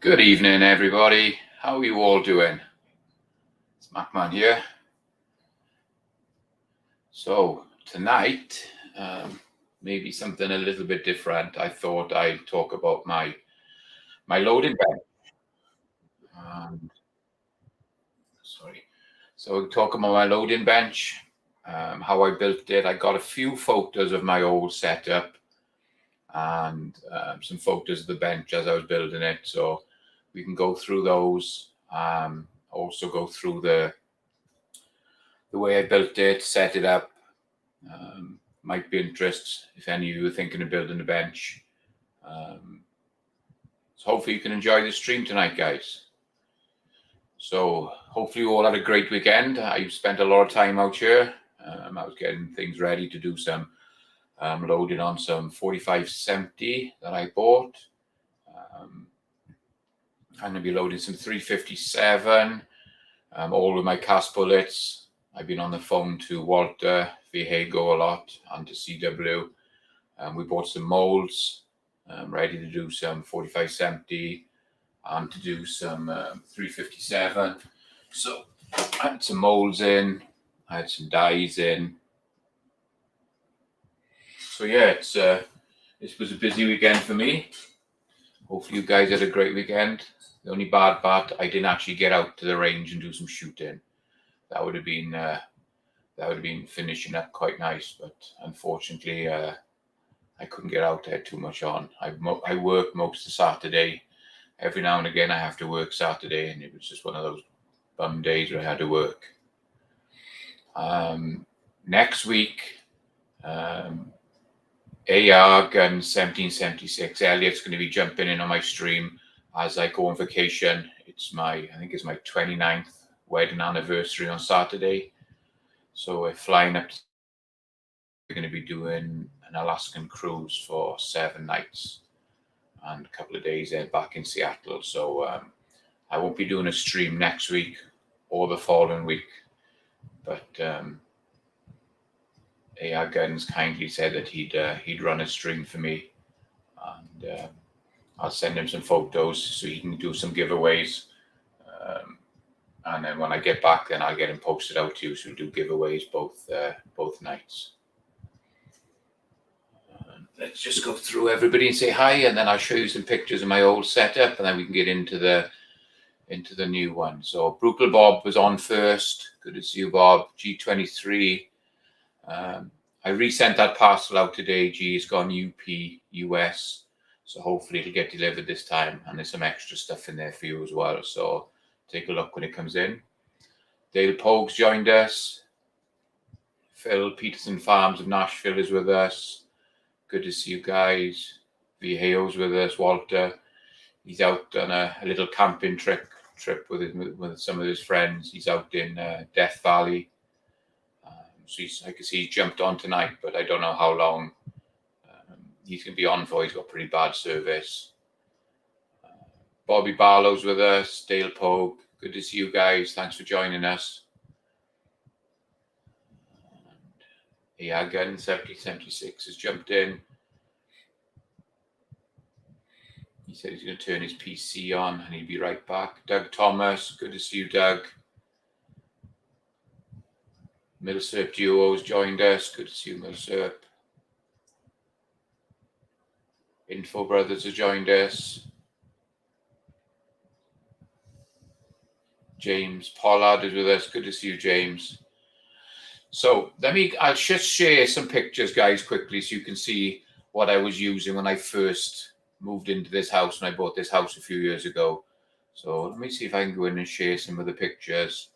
Good evening, everybody. How are you all doing? It's MacMan here. So tonight, maybe something a little bit different. I thought I'd talk about my loading bench. Um, sorry. So talk about my loading bench, how I built it. I got a few photos of my old setup and some photos of the bench as I was building it. So we can go through those. Also go through the way I built it, set it up. Might be interest if any of you are thinking of building a bench. So hopefully you can enjoy the stream tonight, guys. So hopefully you all had a great weekend. I spent a lot of time out here. I was getting things ready to do some loading on some 4570 that I bought. I'm going to be loading some 357, all with my cast bullets. I've been on the phone to Walter Vihego a lot and to CW. We bought some molds, ready to do some 4570 and to do some 357. So I had some molds in, I had some dies in. So yeah, this was a busy weekend for me. Hopefully you guys had a great weekend. The only bad part, I didn't actually get out to the range and do some shooting. That would have been finishing up quite nice, but unfortunately, I couldn't get out there too much on. I work most of Saturday. Every now and again, I have to work Saturday, and it was just one of those bum days where I had to work. Next week, AR Gun 1776. Elliot's going to be jumping in on my stream as I go on vacation. I think it's my 29th wedding anniversary on Saturday. So we're flying up. We're going to be doing an Alaskan cruise for 7 nights and a couple of days then back in Seattle. So I won't be doing a stream next week or the following week, but AR Guns kindly said that he'd run a stream for me, and I'll send him some photos so he can do some giveaways. And then when I get back, then I'll get him posted out to you. So we'll do giveaways both nights. Let's just go through everybody and say hi, and then I'll show you some pictures of my old setup, and then we can get into the new one. So Brutal Bob was on first. Good to see you, Bob. G23. I resent that parcel out today. G, it's gone UP, US. So hopefully it'll get delivered this time, and there's some extra stuff in there for you as well. So take a look when it comes in. Dale Pogues joined us. Phil Peterson Farms of Nashville is with us. Good to see you guys. Viheo's with us. Walter, he's out on a little camping trip with some of his friends. He's out in Death Valley. So I can see he jumped on tonight, but I don't know how long he's going to be on for. He's got pretty bad service. Bobby Barlow's with us. Dale Pogue. Good to see you guys. Thanks for joining us. AR Gun 1776 has jumped in. He said he's going to turn his PC on and he'll be right back. Doug Thomas, good to see you, Doug. Millsirp Duo's joined us. Good to see you, Millsirp. Info Brothers have joined us. James Pollard is with us. Good to see you, James. So I'll just share some pictures, guys, quickly so you can see what I was using when I first moved into this house, when I bought this house a few years ago. So let me see if I can go in and share some of the pictures.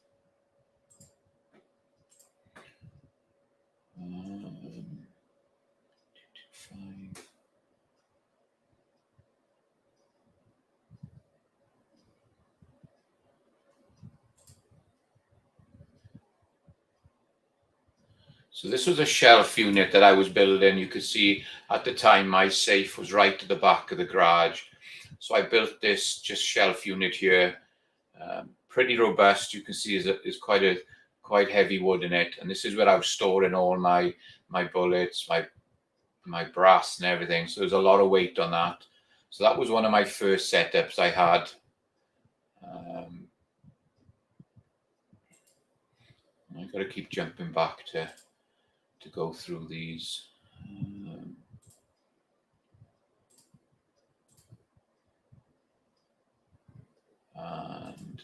So this was a shelf unit that I was building. You could see at the time my safe was right to the back of the garage. So I built this just shelf unit here. Pretty robust. You can see there's quite heavy wood in it. And this is where I was storing all my bullets, my brass and everything. So there's a lot of weight on that. So that was one of my first setups I had. I've got to keep jumping back to go through these. And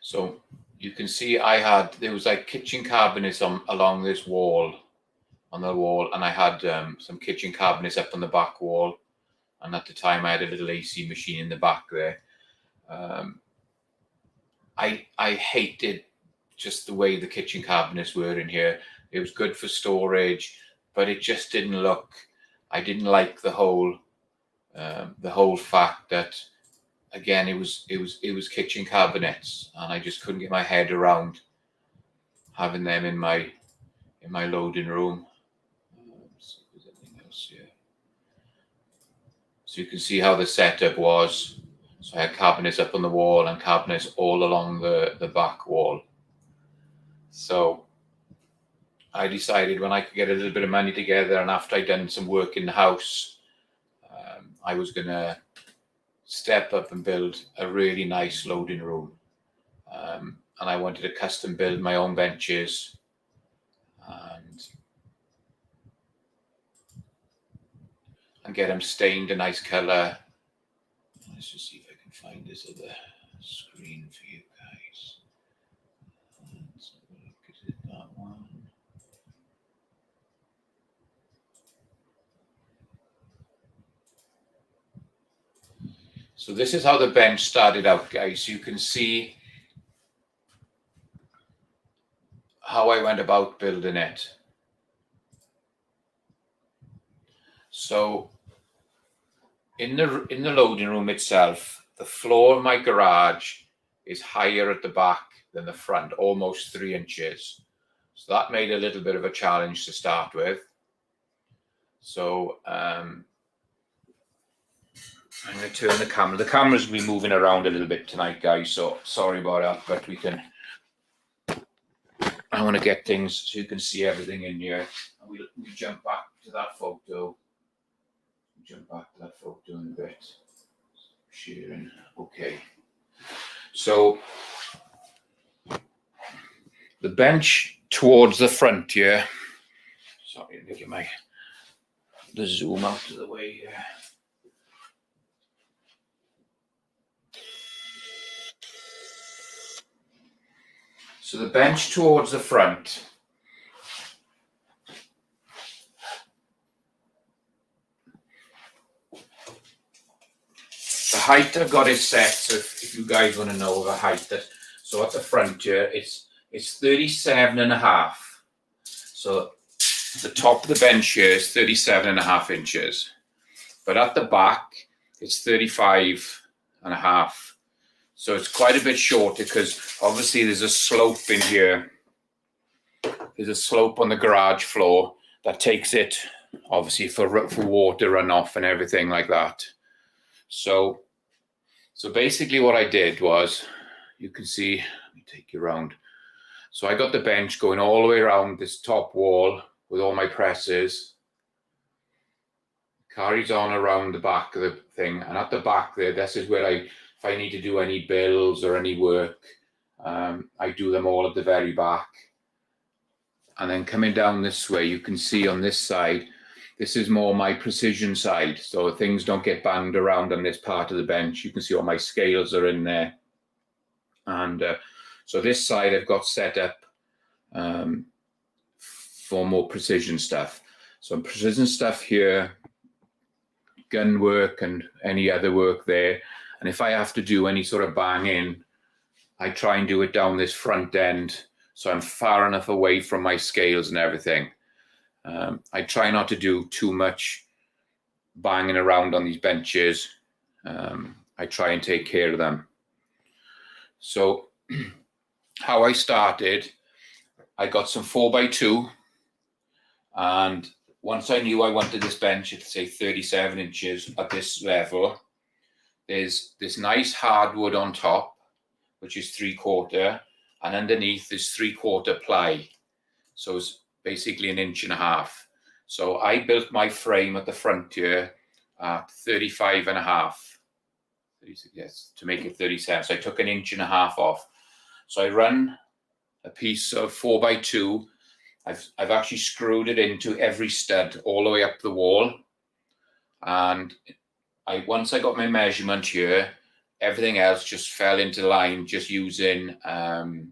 so you can see there was like kitchen cabinets along this wall, on the wall, and I had some kitchen cabinets up on the back wall. And at the time I had a little AC machine in the back there. I hated just the way the kitchen cabinets were in here. It was good for storage, but it just didn't look, I didn't like the whole fact that, again, it was kitchen cabinets, and I just couldn't get my head around having them in my loading room. So if there's anything else here. So you can see how the setup was. So I had cabinets up on the wall and cabinets all along the back wall. So I decided when I could get a little bit of money together, and after I'd done some work in the house, I was going to step up and build a really nice loading room. And I wanted to custom build my own benches and get them stained a nice color. Let's just see if I can find this other screen for you guys. Let's have a look at it, that one. So this is how the bench started out, guys. You can see how I went about building it. So in the loading room itself, the floor of my garage is higher at the back than the front, almost 3 inches. So that made a little bit of a challenge to start with. So I'm going to turn the camera. The camera's going to be moving around a little bit tonight, guys, so sorry about that, but I want to get things so you can see everything in here. We'll jump back to that photo. Jump back to that photo in a bit. Sharing. Okay. So the bench towards the front here. Sorry, let me get the zoom out of the way here. So the bench towards the front. The height I've got is set, so if you guys want to know the height, so at the front here, it's 37.5. So the top of the bench here is 37.5 inches. But at the back, it's 35.5. So it's quite a bit shorter because obviously there's a slope in here. There's a slope on the garage floor that takes it, obviously, for water runoff and everything like that. So basically what I did was, you can see, let me take you around. So I got the bench going all the way around this top wall with all my presses. Carries on around the back of the thing. And at the back there, this is where if I need to do any bills or any work, I do them all at the very back. And then coming down this way, you can see on this side, this is more my precision side. So things don't get banged around on this part of the bench. You can see all my scales are in there. And so this side I've got set up for more precision stuff. So precision stuff here, gun work and any other work there. And if I have to do any sort of banging, I try and do it down this front end. So I'm far enough away from my scales and everything. I try not to do too much banging around on these benches. I try and take care of them. So how I started, I got some 4x2. And once I knew I wanted this bench at, say, 37 inches at this level, there's this nice hardwood on top, which is 3/4, and underneath is 3/4 ply. So it's basically 1.5 inches. So I built my frame at the front here at 35.5. Yes, to make it 37. So I took 1.5 inches off. So I run a piece of 4x2. I've actually screwed it into every stud all the way up the wall. And once I got my measurement here, everything else just fell into line just using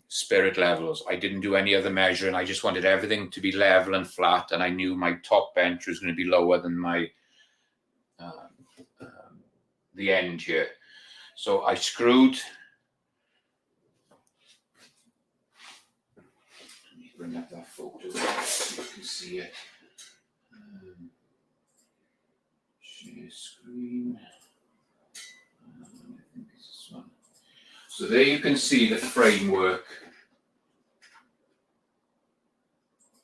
spirit levels. I didn't do any other measuring. I just wanted everything to be level and flat. And I knew my top bench was going to be lower than my the end here. So I screwed. Let me bring up that photo so you can see it. Share screen. I think it's this one. So there you can see the framework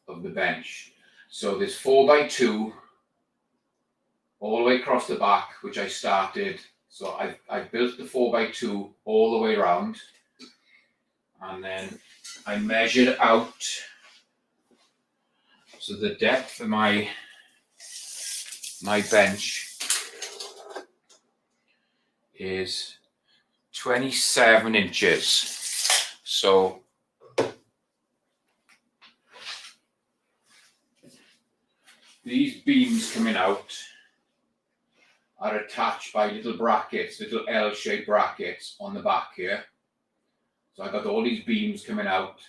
of the bench. So there's 4x2 all the way across the back, which I started. So I built the 4x2 all the way around, and then I measured out. So the depth of my bench is 27 inches. So these beams coming out are attached by little brackets, little L-shaped brackets on the back here. So I got all these beams coming out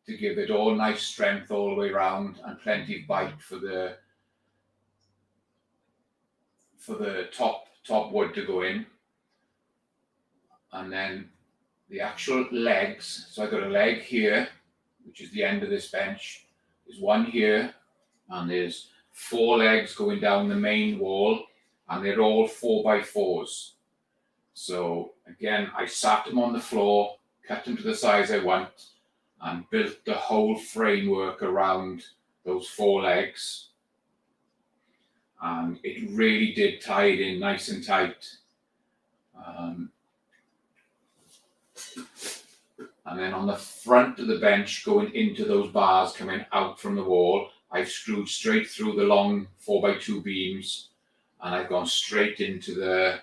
to give it all nice strength all the way around and plenty of bite for the top wood to go in. And then the actual legs, so I got a leg here, which is the end of this bench. There's one here, and there's 4 legs going down the main wall, and they're all 4x4s. So again, I sat them on the floor, cut them to the size I want, and built the whole framework around those 4 legs. And it really did tie it in nice and tight. And then on the front of the bench, going into those bars coming out from the wall, I've screwed straight through the long 4x2 beams, and I've gone straight into the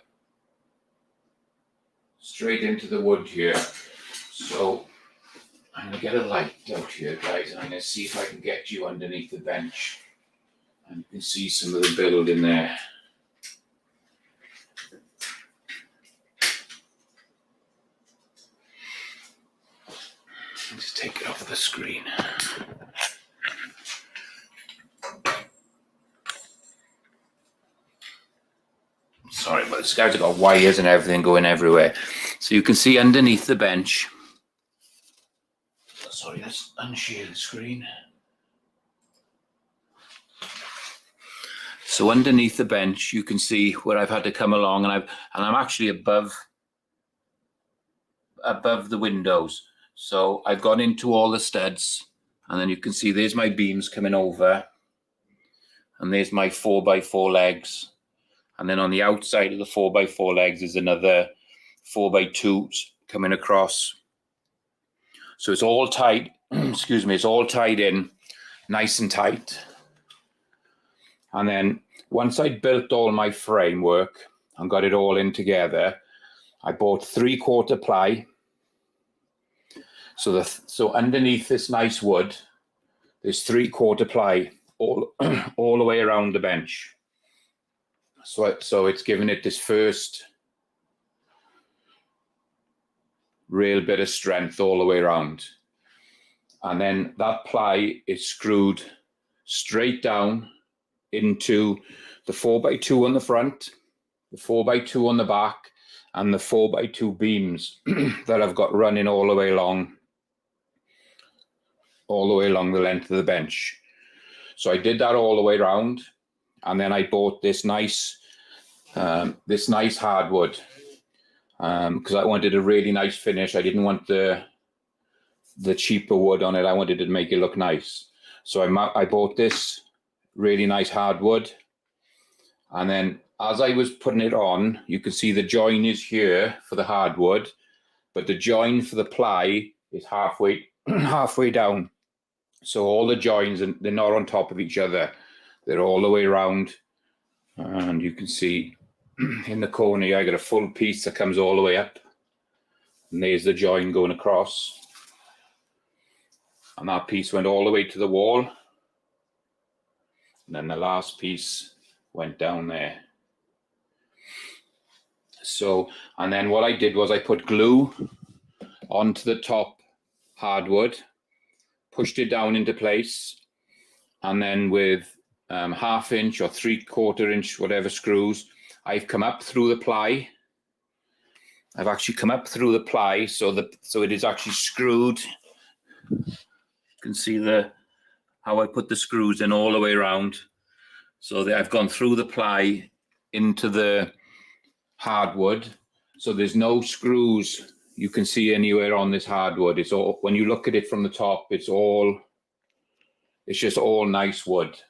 wood here. So I'm going to get a light out here, guys, and I'm going to see if I can get you underneath the bench, and you can see some of the build in there. Let's take it off the screen. Sorry, but this guy's got wires and everything going everywhere. So you can see underneath the bench. Sorry, let's unshare the screen. So underneath the bench, you can see where I've had to come along, and I'm actually above the windows. So I've gone into all the studs, and then you can see there's my beams coming over, and there's my 4x4 legs. And then on the outside of the 4x4 legs is another 4x2s coming across. So it's all tied, excuse me, it's all tied in nice and tight. And then once I built all my framework and got it all in together, I bought 3/4 ply. So underneath this nice wood, there's 3/4 ply all the way around the bench. So it's given it this first real bit of strength all the way around. And then that ply is screwed straight down into the 4x2 on the front, the 4x2 on the back, and the 4x2 beams that I've got running all the way along the length of the bench. So I did that all the way around, and then I bought this nice hardwood because I wanted a really nice finish. I didn't want the cheaper wood on it. I wanted to make it look nice. So I bought this really nice hardwood, and then as I was putting it on, you can see the join is here for the hardwood, but the join for the ply is halfway down. So all the joins, and they're not on top of each other. They're all the way around And you can see in the corner here, I got a full piece that comes all the way up. And there's the join going across. And that piece went all the way to the wall. And then the last piece went down there. So, and then what I did was I put glue onto the top hardwood, pushed it down into place, and then with 1/2 inch or 3/4 inch, whatever screws, I've come up through the ply. I've actually come up through the ply so it is actually screwed. You can see how I put the screws in all the way around. So I've gone through the ply into the hardwood. So there's no screws you can see anywhere on this hardwood. It's all, when you look at it from the top, it's just all nice wood.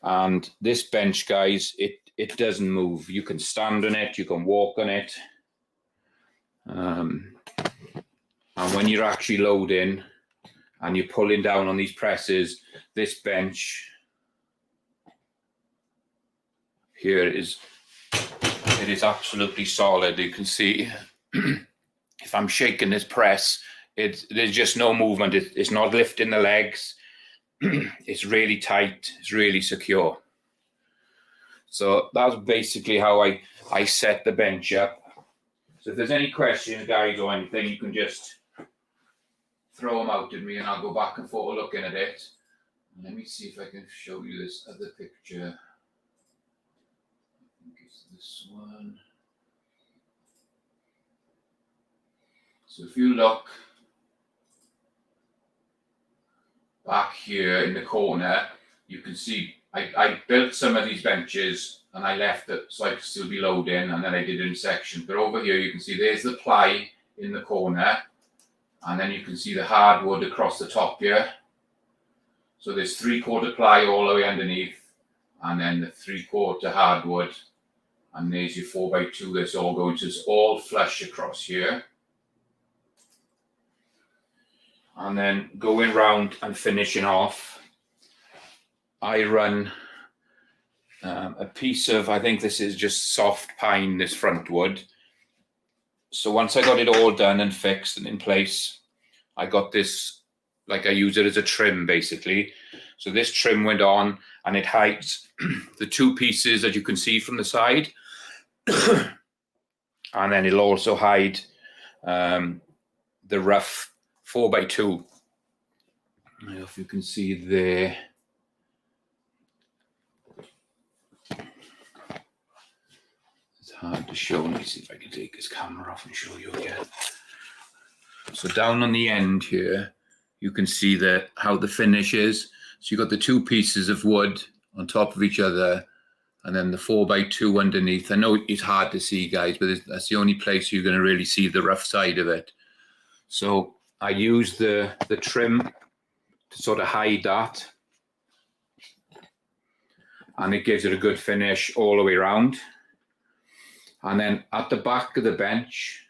And this bench, guys, it doesn't move. You can stand on it, you can walk on it. And when you're actually loading and you're pulling down on these presses, this bench here it is absolutely solid. You can see if I'm shaking this press, there's just no movement. It's not lifting the legs. It's really tight. It's really secure. So that's basically how I set the bench up. So if there's any questions, guys, or anything, you can just throw them out at me and I'll go back and forth looking at it. Let me see if I can show you this other picture. I think it's this one. So if you look back here in the corner, you can see I built some of these benches and I left it so I could still be loading, and then I did it in sections. But over here you can see there's the ply in the corner, and then you can see the hardwood across the top here. So there's 3/4 ply all the way underneath, and then the 3/4 hardwood, and there's your 4x2 that's all going to, it's all flush across here. And then going round and finishing off, I run a piece of, I think this is just soft pine, this front wood. So once I got it all done and fixed and in place, I got this, like I use it as a trim basically. So this trim went on and it hides the two pieces that you can see from the side. And then it'll also hide the rough 4x2. I don't know if you can see there. It's hard to show. Let me see if I can take this camera off and show you again. So down on the end here, you can see how the finish is. So you've got the two pieces of wood on top of each other, and then the 4x2 underneath. I know it's hard to see, guys, but that's the only place you're going to really see the rough side of it. So I use the trim to sort of hide that, and it gives it a good finish all the way around. And then at the back of the bench,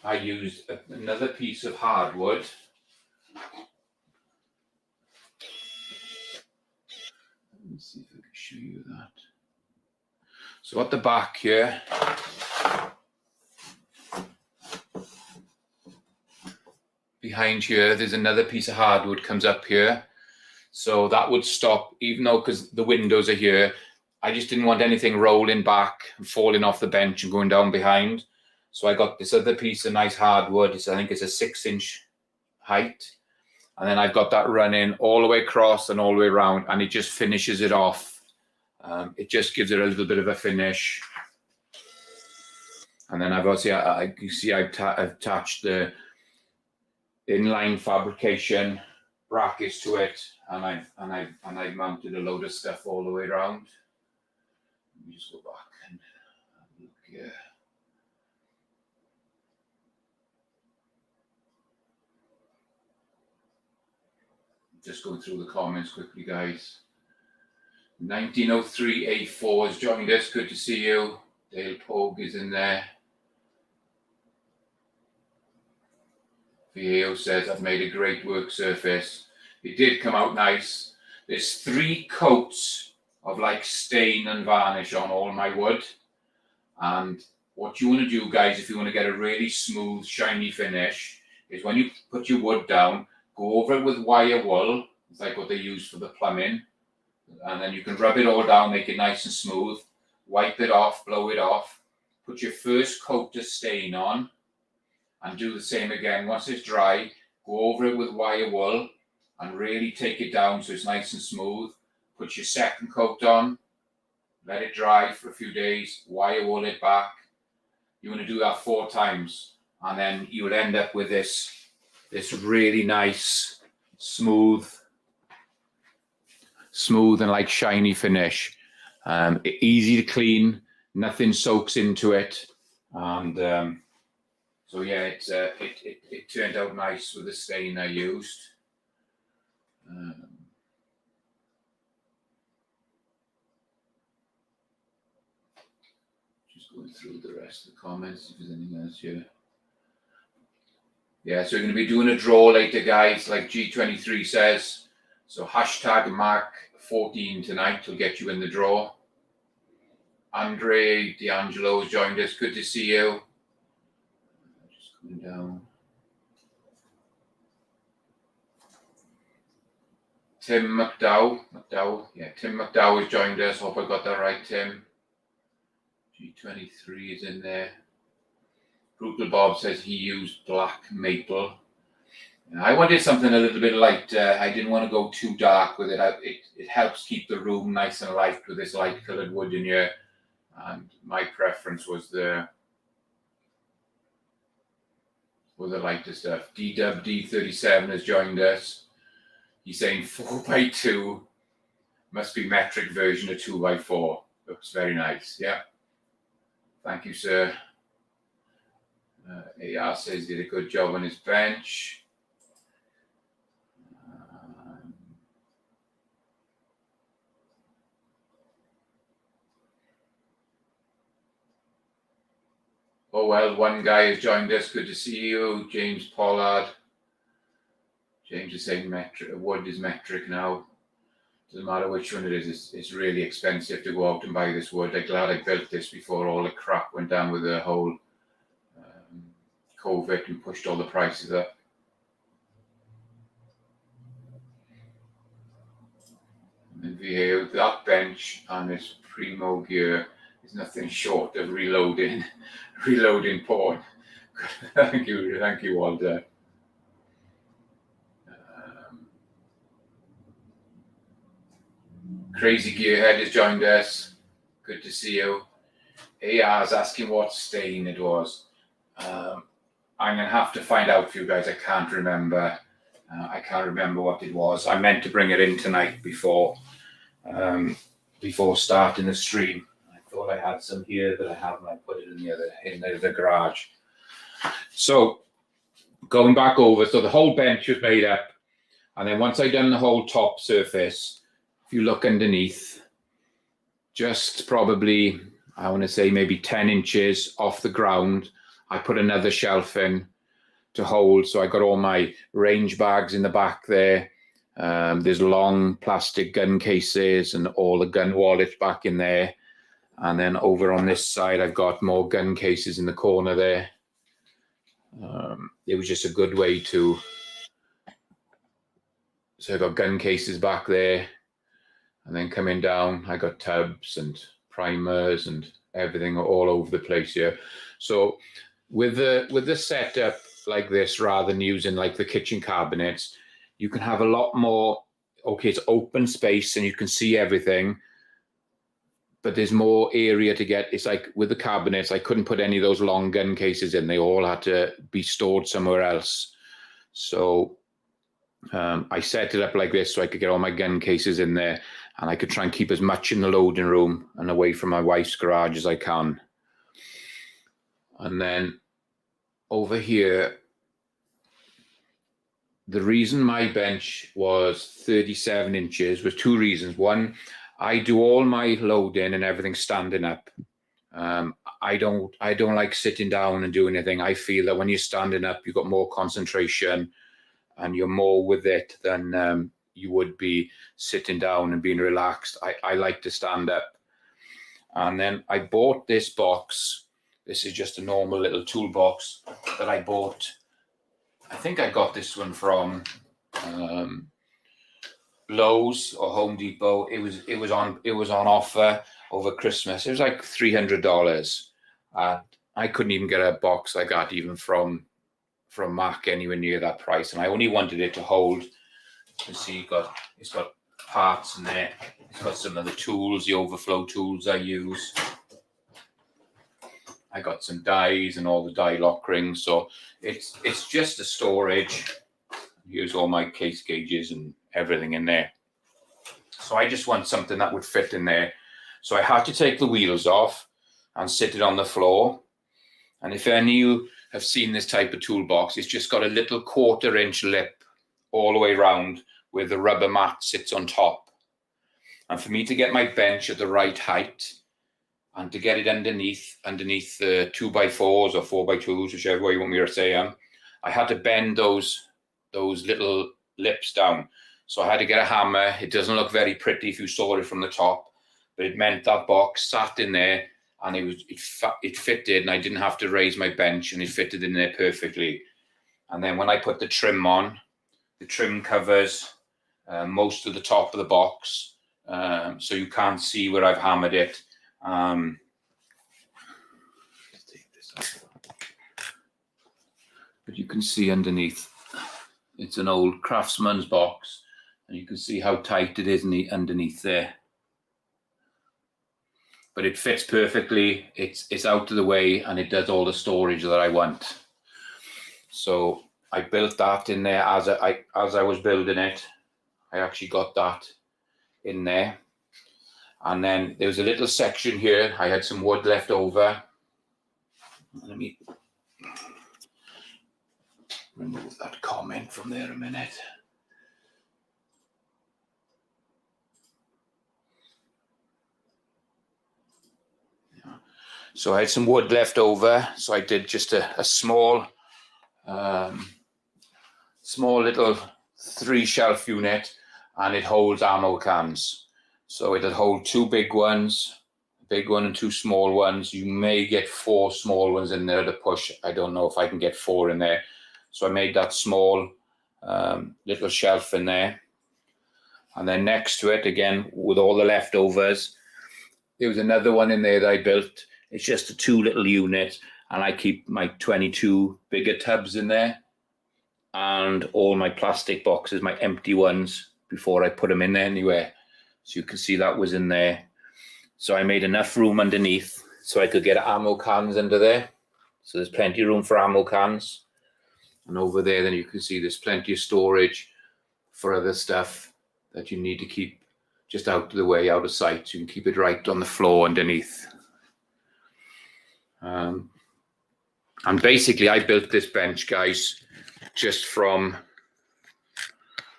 I used another piece of hardwood. Let me see if I can show you that. So at the back here, behind here, there's another piece of hardwood comes up here. So that would stop, even though, because the windows are here, I just didn't want anything rolling back and falling off the bench and going down behind. So I got this other piece of nice hardwood. I think it's a 6-inch height. And then I've got that running all the way across and all the way around, and it just finishes it off. It just gives it a little bit of a finish. And then I've obviously, you see I've attached the inline fabrication brackets to it, and I've mounted a load of stuff all the way around. Let me just go back and have a look here. Just going through the comments quickly, guys. 1903A4 has joined us. Good to see you. Dale Pogue is in there. Viejo says, I've made a great work surface. It did come out nice. There's 3 coats of like stain and varnish on all my wood. And what you want to do, guys, if you want to get a really smooth, shiny finish, is when you put your wood down, go over it with wire wool. It's like what they use for the plumbing. And then you can rub it all down, make it nice and smooth. Wipe it off, blow it off. Put your first coat of stain on and do the same again. Once it's dry, go over it with wire wool and really take it down so it's nice and smooth. Put your second coat on, let it dry for a few days, wire wool it back. You want to do that 4 times, and then you will end up with this really nice, smooth and like shiny finish. Easy to clean, nothing soaks into it, and so yeah, it turned out nice with the stain I used. Just going through the rest of the comments if there's anything else here. Yeah, so we're going to be doing a draw later, guys, like G23 says. So hashtag Mark 14 tonight will get you in the draw. Andre D'Angelo has joined us. Good to see you. Just coming down. Tim McDowell. Yeah, Tim McDowell has joined us. Hope I got that right, Tim. G23 is in there. Brutal Bob says he used black maple. I wanted something a little bit light. I didn't want to go too dark with it. It helps keep the room nice and light with this light coloured wood in here. And my preference was the lighter stuff. DWD37 has joined us. He's saying 4x2 must be metric version of 2x4. Looks very nice. Yeah. Thank you, sir. AR says he did a good job on his bench. Oh, well, one guy has joined us. Good to see you. James Pollard. James is saying metric. Wood is metric now. Doesn't matter which one it is. It's really expensive to go out and buy this wood. I'm glad I built this before all the crap went down with the whole COVID and pushed all the prices up. And here, that bench and this Primo gear is nothing short of reloading porn. Thank you, Walter. Crazy Gearhead has joined us. Good to see you. AR's asking what stain it was. I'm going to have to find out for you guys. I can't remember. I can't remember what it was. I meant to bring it in tonight before starting the stream. I thought I had some here, but I haven't. I put it in the garage. So going back over, so the whole bench was made up, and then once I'd done the whole top surface, if you look underneath, just probably, I want to say maybe 10 inches off the ground, I put another shelf in to hold. So I got all my range bags in the back there. There's long plastic gun cases and all the gun wallets back in there. And then over on this side, I've got more gun cases in the corner there. It was just a good way to... So I got gun cases back there. And then coming down, I got tubs and primers and everything all over the place here. So with the setup like this, rather than using like the kitchen cabinets, you can have a lot more, okay, it's open space and you can see everything, but there's more area to get. It's like with the cabinets, I couldn't put any of those long gun cases in. They all had to be stored somewhere else. So I set it up like this so I could get all my gun cases in there, and I could try and keep as much in the loading room and away from my wife's garage as I can. And then over here, the reason my bench was 37 inches was 2 reasons. One, I do all my loading and everything standing up. I don't like sitting down and doing anything. I feel that when you're standing up, you've got more concentration and you're more with it than you would be sitting down and being relaxed. I like to stand up. And then I bought this box. This is just a normal little toolbox that I bought. I think I got this one from Lowe's or Home Depot. It was on offer over Christmas. It was like $300. I couldn't even get a box like that even from Mac anywhere near that price, and I only wanted it to hold. You can see it's got parts in there. It's got some of the tools, the overflow tools I use. I got some dies and all the die lock rings, so it's just a storage. Here's all my case gauges and everything in there. So I just want something that would fit in there. So I had to take the wheels off and sit it on the floor. And if any of you have seen this type of toolbox, it's just got a little 1/4-inch lip all the way around where the rubber mat sits on top. And for me to get my bench at the right height and to get it underneath the 2x4s or 4x2s, whichever way you want me to say them, I had to bend those little lips down. So I had to get a hammer. It doesn't look very pretty if you saw it from the top, but it meant that box sat in there and it fitted, and I didn't have to raise my bench, and it fitted in there perfectly. And then when I put the trim on, the trim covers most of the top of the box, so you can't see where I've hammered it. Let's take this off. But you can see underneath, it's an old Craftsman's box, and you can see how tight it is underneath there. But it fits perfectly. It's out of the way, and it does all the storage that I want. So I built that in there as I was building it. I actually got that in there. And then there was a little section here. I had some wood left over. Let me remove that comment from there a minute. Yeah. So I had some wood left over. So I did just a small little 3-shelf unit, and it holds ammo cans. So it'll hold 2 big ones, a big one and 2 small ones. You may get 4 small ones in there to push. I don't know if I can get 4 in there. So I made that small little shelf in there. And then next to it, again, with all the leftovers, there was another one in there that I built. It's just a 2 little unit, and I keep my 22 bigger tubs in there, and all my plastic boxes, my empty ones, before I put them in there anywhere. So you can see that was in there. So I made enough room underneath so I could get ammo cans under there. So there's plenty of room for ammo cans. And over there, then you can see there's plenty of storage for other stuff that you need to keep just out of the way, out of sight. So you can keep it right on the floor underneath. And basically, I built this bench, guys, just from,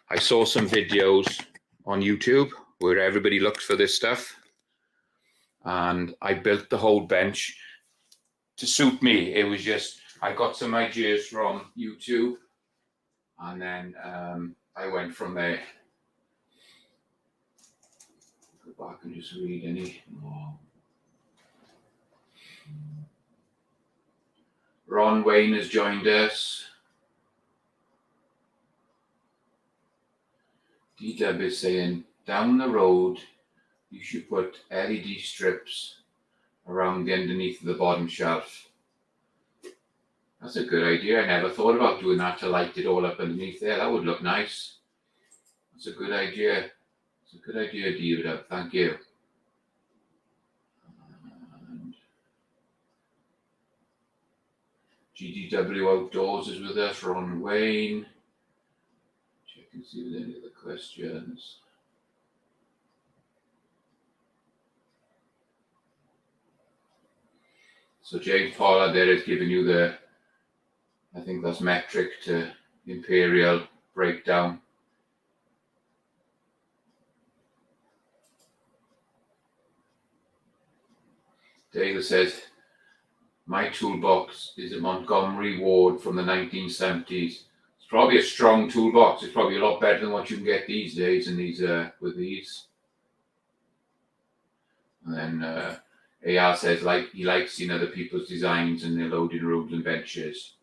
I saw some videos on YouTube where everybody looks for this stuff, and I built the whole bench to suit me. It was just, I got some ideas from YouTube, and then I went from there. Go back and just read any more. Ron Wayne has joined us. D-Dub is saying, down the road, you should put LED strips around the underneath of the bottom shelf. That's a good idea. I never thought about doing that, to light it all up underneath there. That would look nice. That's a good idea. It's a good idea, D-Dub. Thank you. And GDW Outdoors is with us. Ron Wayne. Check and see if there's any other questions. So James Pollard there is giving you the, I think that's metric to imperial breakdown. Dale says, my toolbox is a Montgomery Ward from the 1970s. It's probably a strong toolbox. It's probably a lot better than what you can get these days in these with these. And then AR says he likes seeing other people's designs and their loading rooms and benches.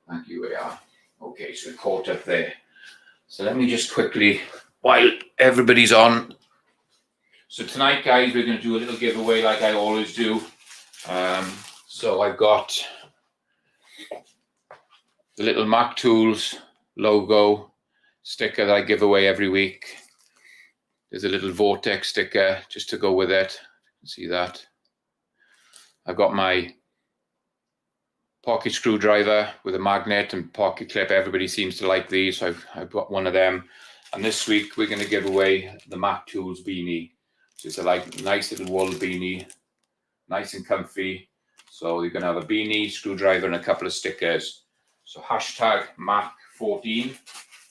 Thank you, AR. Okay, so we're caught up there. So let me just quickly, while everybody's on. So tonight, guys, we're going to do a little giveaway like I always do. So I've got the little Mac Tools logo sticker that I give away every week. There's a little Vortex sticker just to go with it. See that? I've got my pocket screwdriver with a magnet and pocket clip. Everybody seems to like these, so I've got one of them. And this week we're going to give away the Mac Tools beanie. So it's a nice little wool beanie, nice and comfy. So you're going to have a beanie, screwdriver, and a couple of stickers. So hashtag Mac14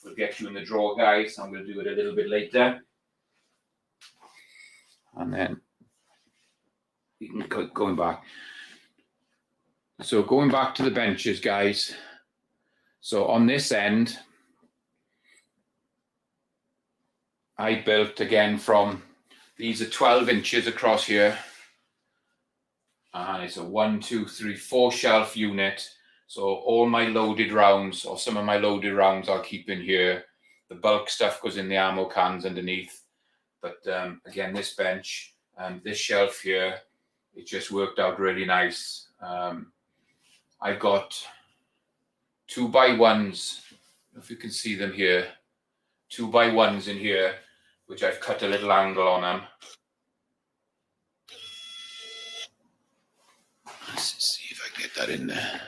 will get you in the draw, guys. I'm going to do it a little bit later. And then you can going back. So going back to the benches, guys. So on this end, I built again from, these are 12 inches across here. And it's a 1, 2, 3, 4 shelf unit. So all my loaded rounds, or some of my loaded rounds, I'll keep in here. The bulk stuff goes in the ammo cans underneath. But again, this bench, this shelf here, it just worked out really nice. I've got 2x1s, if you can see them here, 2x1s in here, which I've cut a little angle on them. Let's see if I can get that in there.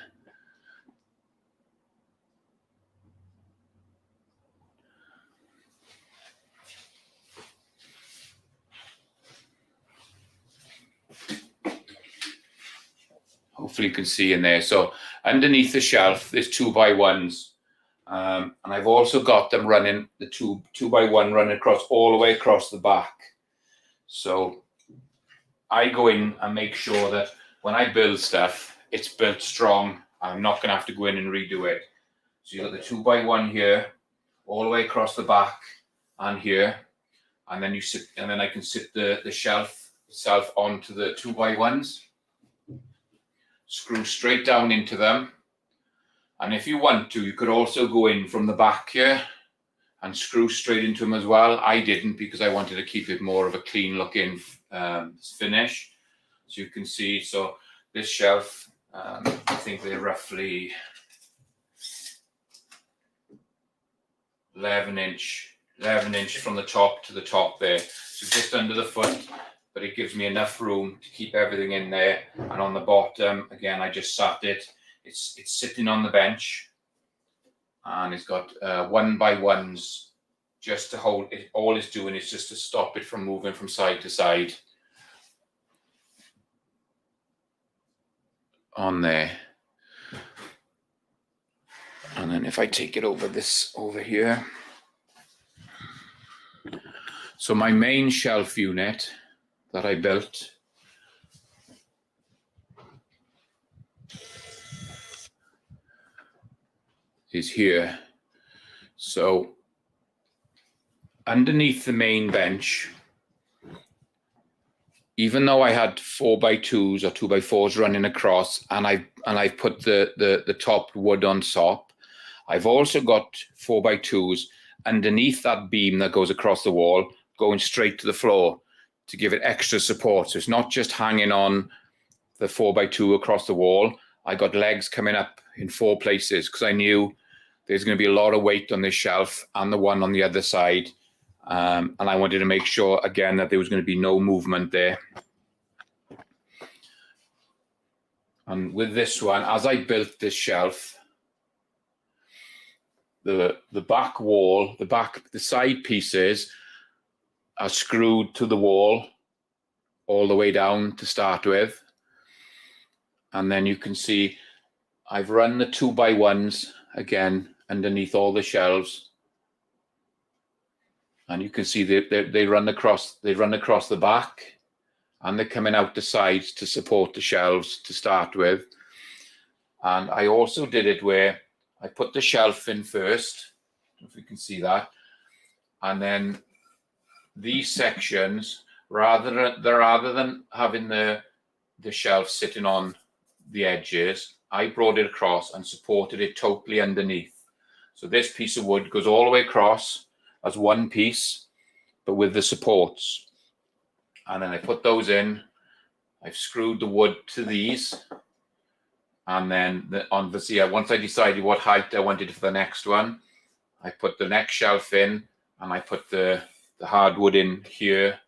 Hopefully you can see in there. So underneath the shelf, there's 2x1s. And I've also got them running, the 2x1 running across all the way across the back. So I go in and make sure that when I build stuff, it's built strong. I'm not going to have to go in and redo it. So you've got the 2x1 here, all the way across the back and here. And then you sit, and then I can sit the shelf itself onto the 2x1s. Screw straight down into them. And if you want to, you could also go in from the back here and screw straight into them as well. I didn't, because I wanted to keep it more of a clean looking finish. So you can see, so this shelf, I think they're roughly 11 inch from the top to the top there. So just under the foot. But it gives me enough room to keep everything in there. And on the bottom, again, I just sat it. It's sitting on the bench, and it's got 1x1s just to hold it. All it's doing is just to stop it from moving from side to side on there. And then if I take it over here. So my main shelf unit that I built is here. So underneath the main bench, even though I had 4x2s or 2x4s running across, and I've put the top wood on top, I've also got 4x2s underneath that beam that goes across the wall, going straight to the floor, to give it extra support. So it's not just hanging on the 4x2 across the wall. I got legs coming up in 4 places, because I knew there's going to be a lot of weight on this shelf and the one on the other side. And I wanted to make sure, again, that there was going to be no movement there. And with this one, as I built this shelf, the back wall, the side pieces are screwed to the wall all the way down to start with. And then you can see I've run the 2x1s again underneath all the shelves. And you can see they run across the back, and they're coming out the sides to support the shelves to start with. And I also did it where I put the shelf in first, if you can see that, and then these sections, rather than having the shelf sitting on the edges, I brought it across and supported it totally underneath. So this piece of wood goes all the way across as one piece, but with the supports. And then I put those in. I've screwed the wood to these. And then obviously, once I decided what height I wanted for the next one, I put the next shelf in, and I put the hardwood in here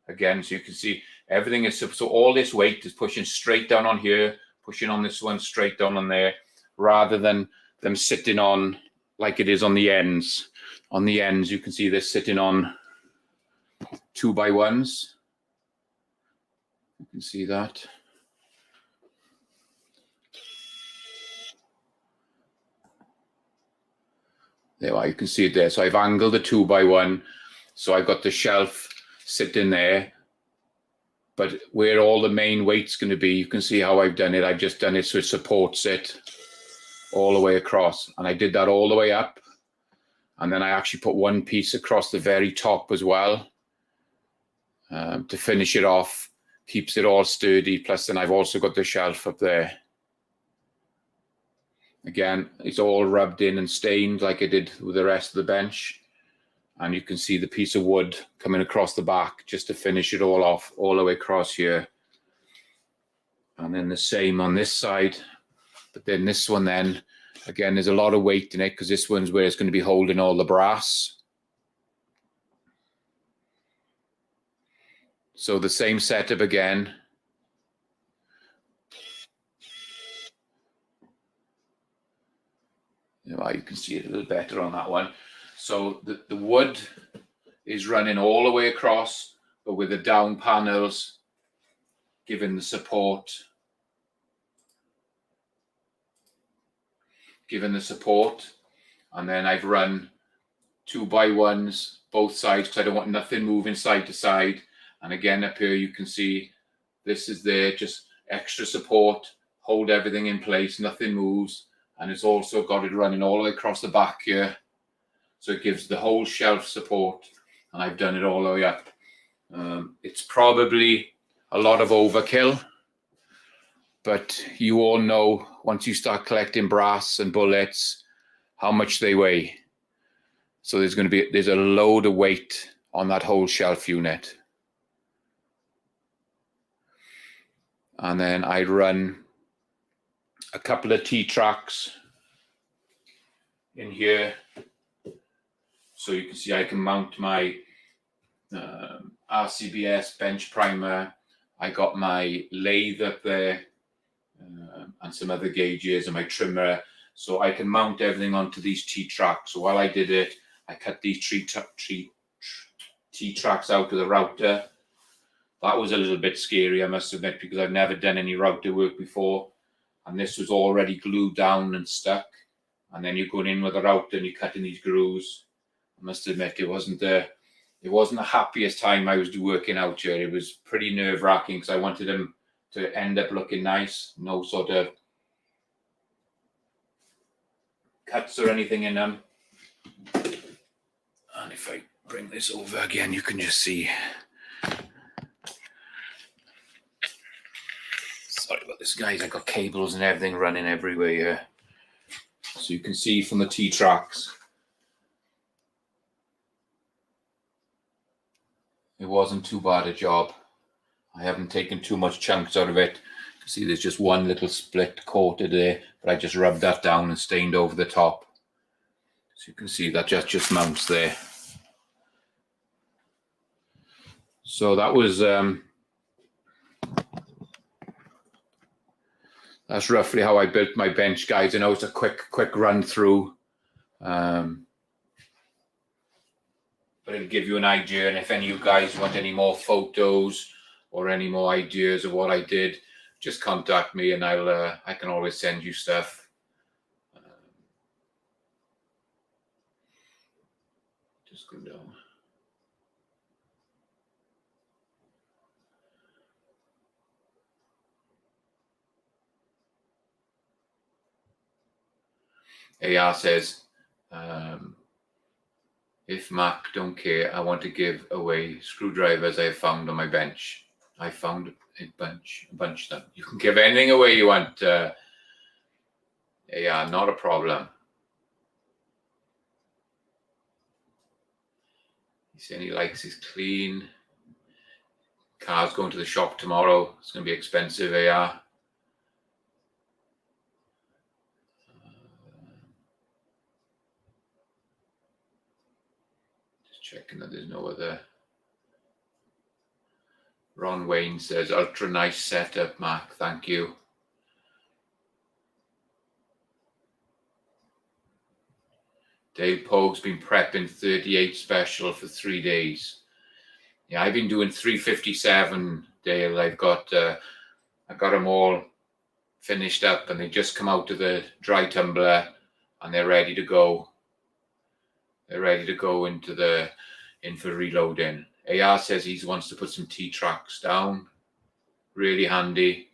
again. So you can see everything is, so all this weight is pushing straight down on here, pushing on this one straight down on there, rather than them sitting on like it is on the ends. On the ends, you can see they're sitting on 2x1s. You can see that. There, you can see it there. So I've angled the 2x1. So I've got the shelf sitting there. But where all the main weight's going to be, you can see how I've done it. I've just done it so it supports it all the way across. And I did that all the way up. And then I actually put one piece across the very top as well to finish it off. Keeps it all sturdy. Plus then I've also got the shelf up there. Again, it's all rubbed in and stained like I did with the rest of the bench. And you can see the piece of wood coming across the back just to finish it all off, all the way across here. And then the same on this side. But then this one then, again, there's a lot of weight in it because this one's where it's going to be holding all the brass. So the same setup again. You can see it a little better on that one. So the wood is running all the way across, but with the down panels giving the support. And then I've run 2x1s both sides because I don't want nothing moving side to side. And again, up here you can see this is there, just extra support, hold everything in place, nothing moves. And it's also got it running all the way across the back here. So it gives the whole shelf support. And I've done it all the way up. It's probably a lot of overkill. But you all know once you start collecting brass and bullets, how much they weigh. So there's a load of weight on that whole shelf unit. And then I run a couple of T-tracks in here. So you can see I can mount my RCBS bench primer. I got my lathe up there and some other gauges and my trimmer. So I can mount everything onto these T-tracks. So while I did it, I cut these T-tracks out with a router. That was a little bit scary, I must admit, because I've never done any router work before. And this was already glued down and stuck. And then you're going in with a router and you're cutting these grooves. I must admit, it wasn't the happiest time I was working out here. It was pretty nerve-wracking because I wanted them to end up looking nice. No sort of cuts or anything in them. And if I bring this over again, you can just see. Sorry about this, guys. I got cables and everything running everywhere here. So you can see from the T-tracks, it wasn't too bad a job. I haven't taken too much chunks out of it. You can see there's just one little split coated there, but I just rubbed that down and stained over the top. So you can see that just mounts there. So that was that's roughly how I built my bench, guys. I know it's a quick run through, but it'll give you an idea. And if any of you guys want any more photos or any more ideas of what I did, just contact me and I can always send you stuff. Just go down. AR says, if Mac don't care, I want to give away screwdrivers I have found on my bench. I found a bunch of them. You can give anything away you want. AR, not a problem. He's saying he likes his clean. Car's going to the shop tomorrow. It's going to be expensive, AR. Just checking that there's no other. Ron Wayne says, ultra nice setup, Mac. Thank you. Dave Pogue's been prepping 38 special for 3 days. Yeah, I've been doing 357, Dale. I got them all finished up, and they just come out of the dry tumbler, and they're ready to go. They're ready to go in for reloading. AR says he wants to put some T-tracks down. Really handy.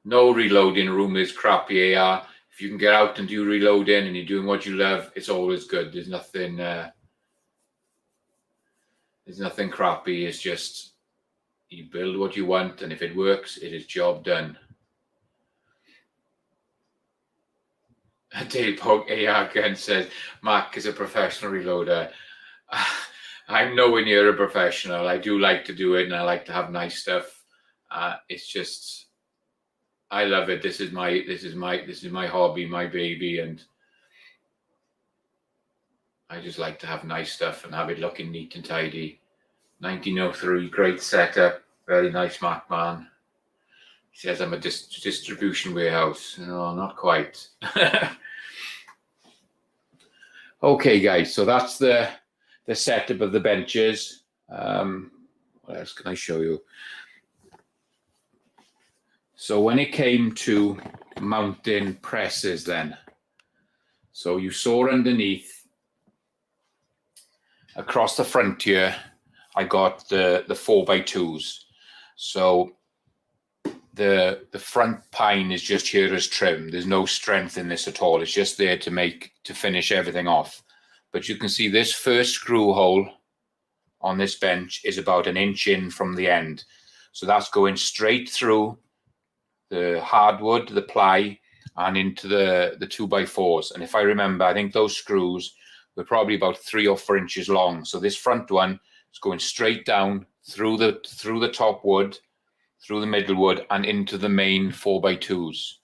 No reloading room is crappy, AR. If you can get out and do reloading and you're doing what you love, it's always good. There's nothing crappy. It's just you build what you want, and if it works, it is job done. Dave Pogue AR again says, Mac is a professional reloader. I'm nowhere near a professional. I do like to do it, and I like to have nice stuff. It's just, I love it. This is my hobby, my baby, and I just like to have nice stuff and have it looking neat and tidy. 1903, great setup, very nice Mac man. He says I'm a distribution warehouse. No, not quite. Okay, guys, so that's the setup of the benches. What else can I show you? So when it came to mounting presses then, so you saw underneath, across the front here, I got the 4x2s. So the front pine is just here as trim. There's no strength in this at all. It's just there to finish everything off. But you can see this first screw hole on this bench is about 1 inch in from the end. So that's going straight through the hardwood, the ply, and into the 2x4s. And if I remember, I think those screws were probably about 3 or 4 inches long. So this front one is going straight down through the top wood, through the middle wood, and into the main 4x2s.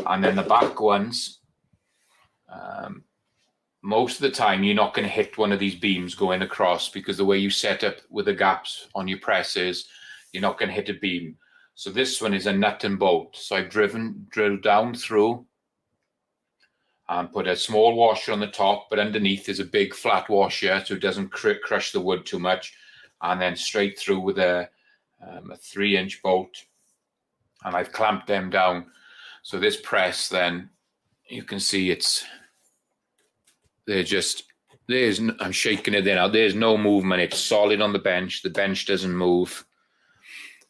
And then the back ones, most of the time you're not going to hit one of these beams going across, because the way you set up with the gaps on your presses, you're not going to hit a beam. So this one is a nut and bolt. So I've drilled down through and put a small washer on the top, but underneath is a big flat washer so it doesn't crush the wood too much. And then straight through with a 3-inch bolt, and I've clamped them down. So this press, then you can see I'm shaking it in now. There's no movement. It's solid on the bench. The bench doesn't move.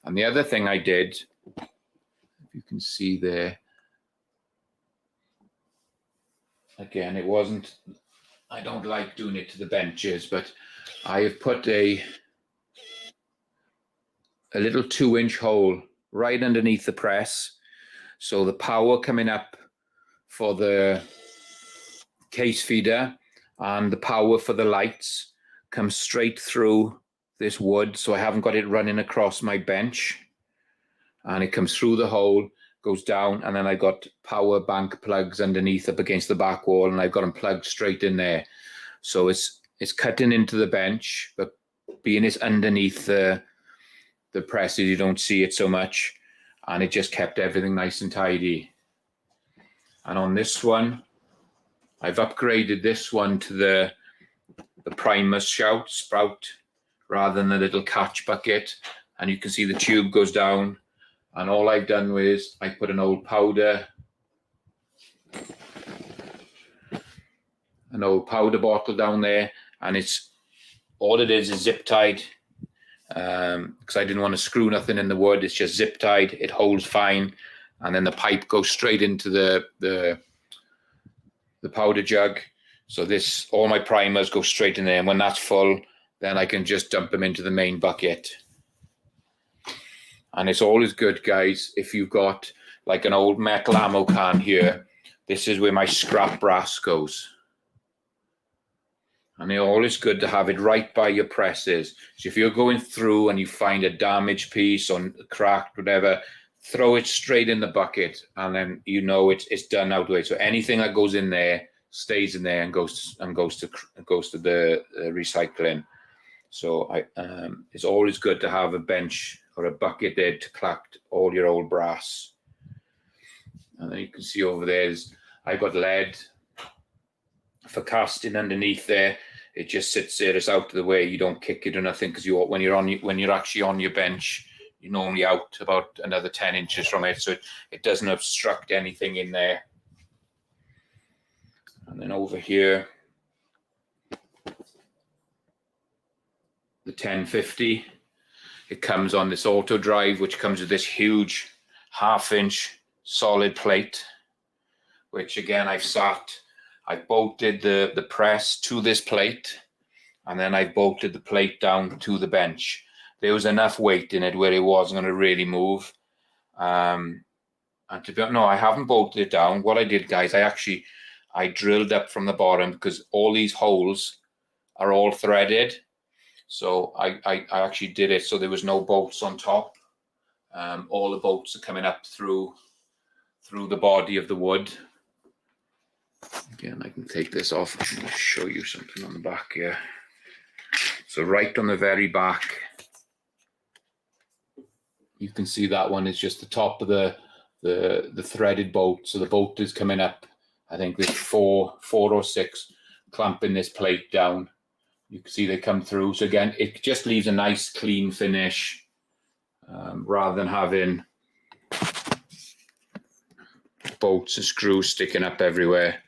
And the other thing I did, if you can see there, again, I don't like doing it to the benches, but I have put a little 2-inch hole right underneath the press. So the power coming up for the case feeder and the power for the lights comes straight through this wood. So I haven't got it running across my bench, and it comes through the hole, goes down, and then I got power bank plugs underneath up against the back wall, and I've got them plugged straight in there. So it's cutting into the bench, but being it's underneath the presses, you don't see it so much, and it just kept everything nice and tidy. And on this one, I've upgraded this one to the Primus spout rather than the little catch bucket, and you can see the tube goes down. And all I've done is I put an old powder bottle down there, and it's all it is zip tied, because I didn't want to screw nothing in the wood. It's just zip tied. It holds fine, and then the pipe goes straight into the powder jug. So all my primers go straight in there, and when that's full, then I can just dump them into the main bucket. And it's always good, guys, if you've got like an old metal ammo can here, this is where my scrap brass goes. And it's always good to have it right by your presses. So if you're going through and you find a damaged piece or cracked, whatever, throw it straight in the bucket, and then you know it's done out of the way. So anything that goes in there stays in there and goes to the recycling. So it's always good to have a bench or a bucket there to collect all your old brass. And then you can see over there, I've got lead for casting underneath there. It just sits there. It's out of the way. You don't kick it or nothing, because when you're actually on your bench, you're normally out about another 10 inches from it, so it doesn't obstruct anything in there. And then over here, the 1050, it comes on this auto drive, which comes with this huge 1/2-inch solid plate, which again I bolted the press to this plate, and then I bolted the plate down to the bench. There was enough weight in it where it wasn't going to really move. And to be honest, no, I haven't bolted it down. What I did, guys, I drilled up from the bottom, because all these holes are all threaded. So I actually did it so there was no bolts on top. All the bolts are coming up through the body of the wood. Again, I can take this off and show you something on the back here. So right on the very back, you can see that one is just the top of the threaded bolt. So the bolt is coming up. I think there's four or six clamping this plate down. You can see they come through. So again, it just leaves a nice clean finish, rather than having bolts and screws sticking up everywhere.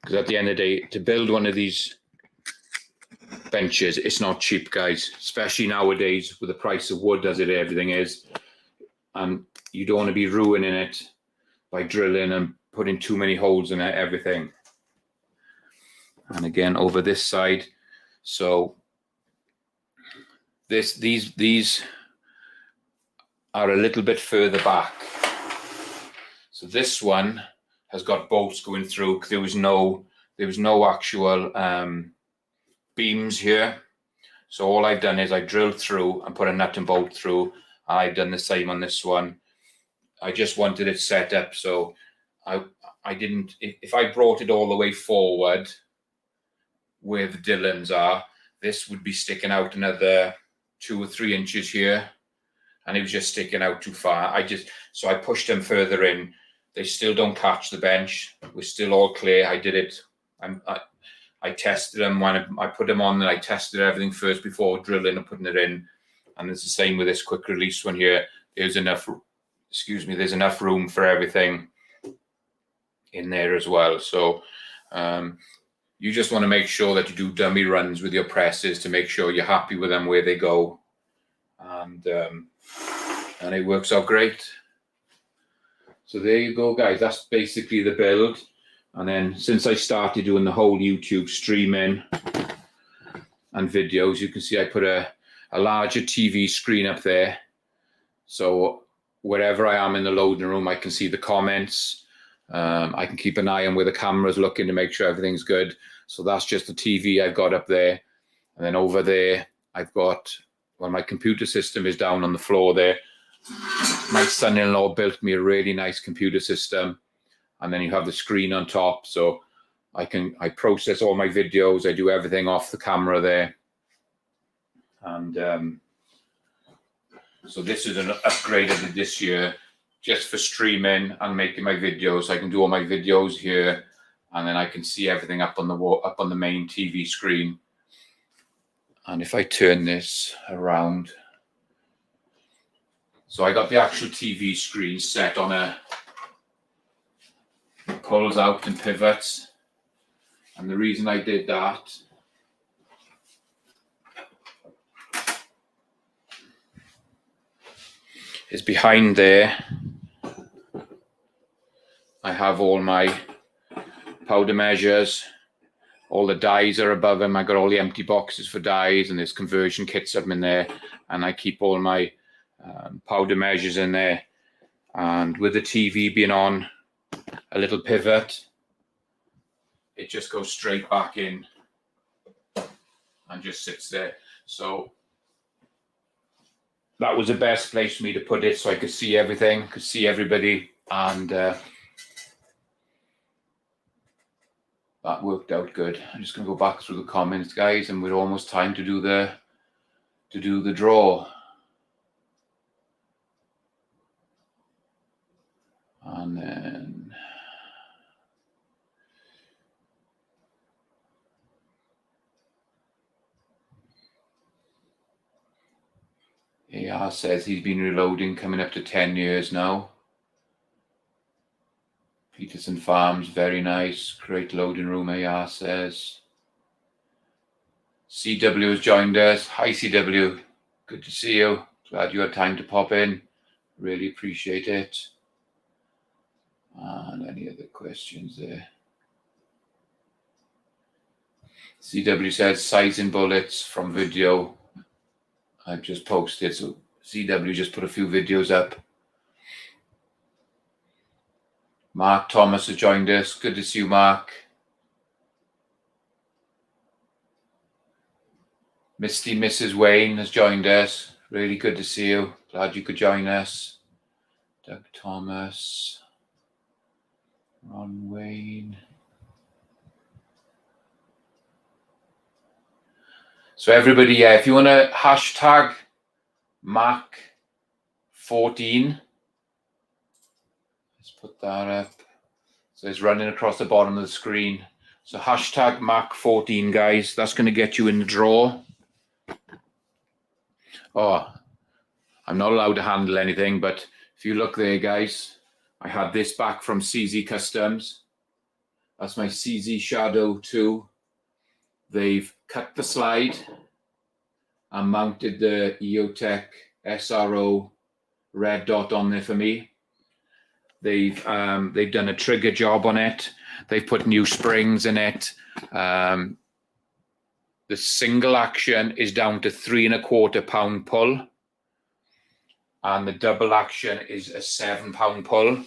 Because at the end of the day, to build one of these benches, it's not cheap, guys, especially nowadays with the price of wood as everything is. And you don't want to be ruining it by drilling and putting too many holes in everything. And again, over this side, so these are a little bit further back. So this one has got bolts going through, because there was no actual beams here. So all I've done is I drilled through and put a nut and bolt through. I've done the same on this one. I just wanted it set up so I didn't, if I brought it all the way forward where the Dillons are, this would be sticking out another 2 or 3 inches here, and it was just sticking out too far. So I pushed them further in. They still don't catch the bench. We're still all clear. I did it. I tested them when I put them on, and I tested everything first before drilling and putting it in. And it's the same with this quick release one here. There's enough room for everything in there as well. So you just want to make sure that you do dummy runs with your presses to make sure you're happy with them where they go. And it works out great. So there you go, guys. That's basically the build. And then since I started doing the whole YouTube streaming and videos, you can see I put a larger TV screen up there. So wherever I am in the loading room, I can see the comments. I can keep an eye on where the camera's looking to make sure everything's good. So that's just the TV I've got up there. And then over there, I've got, well, my computer system is down on the floor there. My son-in-law built me a really nice computer system. And then you have the screen on top. So I process all my videos. I do everything off the camera there. And so this is an upgrade of this year, just for streaming and making my videos. I can do all my videos here, and then I can see everything up on the wall, up on the main TV screen. And if I turn this around, so I got the actual TV screen set on it pulls out and pivots. And the reason I did that is behind there, I have all my powder measures. All the dies are above them. I got all the empty boxes for dies, and there's conversion kits up in there. And I keep all my powder measures in there. And with the TV being on a little pivot, it just goes straight back in and just sits there. So that was the best place for me to put it, so I could see everything, could see everybody, and that worked out good. I'm just going to go back through the comments, guys, and we're almost time to do the draw. And then AR says he's been reloading coming up to 10 years now. Peterson Farms, very nice. Great loading room, AR says. CW has joined us. Hi, CW. Good to see you. Glad you had time to pop in. Really appreciate it. And any other questions there? CW says sizing bullets from video I've just posted. So CW just put a few videos up. Mark Thomas has joined us. Good to see you, Mark. Misty Mrs. Wayne has joined us. Really good to see you. Glad you could join us. Doug Thomas. Ron Wayne. So everybody, yeah, if you want to hashtag Mac14, let's put that up. So it's running across the bottom of the screen. So hashtag Mac14, guys. That's going to get you in the draw. Oh, I'm not allowed to handle anything, but if you look there, guys, I had this back from CZ Customs. That's my CZ Shadow 2. They've cut the slide and mounted the EOTech SRO red dot on there for me. They've done a trigger job on it. They've put new springs in it. The single action is down to 3¼ pound pull, and the double action is a 7 pound pull,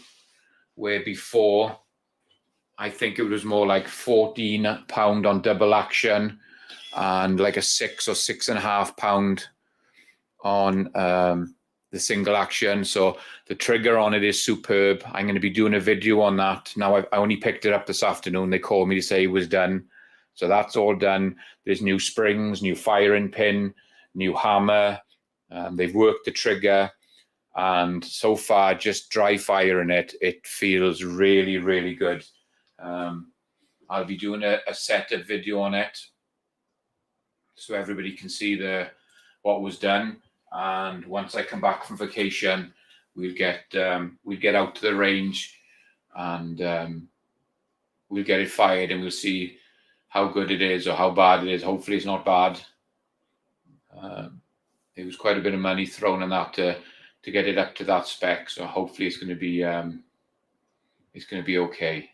where before I think it was more like 14 pound on double action and like a 6 or 6.5 pound on the single action. So the trigger on it is superb. I'm going to be doing a video on that. Now I only picked it up this afternoon. They called me to say it was done. So that's all done. There's new springs, new firing pin, new hammer. They've worked the trigger. And so far, just dry firing it, it feels really, really good. I'll be doing a setup video on it so everybody can see what was done. And once I come back from vacation, we'll get out to the range and we'll get it fired, and we'll see how good it is or how bad it is. Hopefully it's not bad. There was quite a bit of money thrown on that to get it up to that spec, so hopefully it's going to be okay.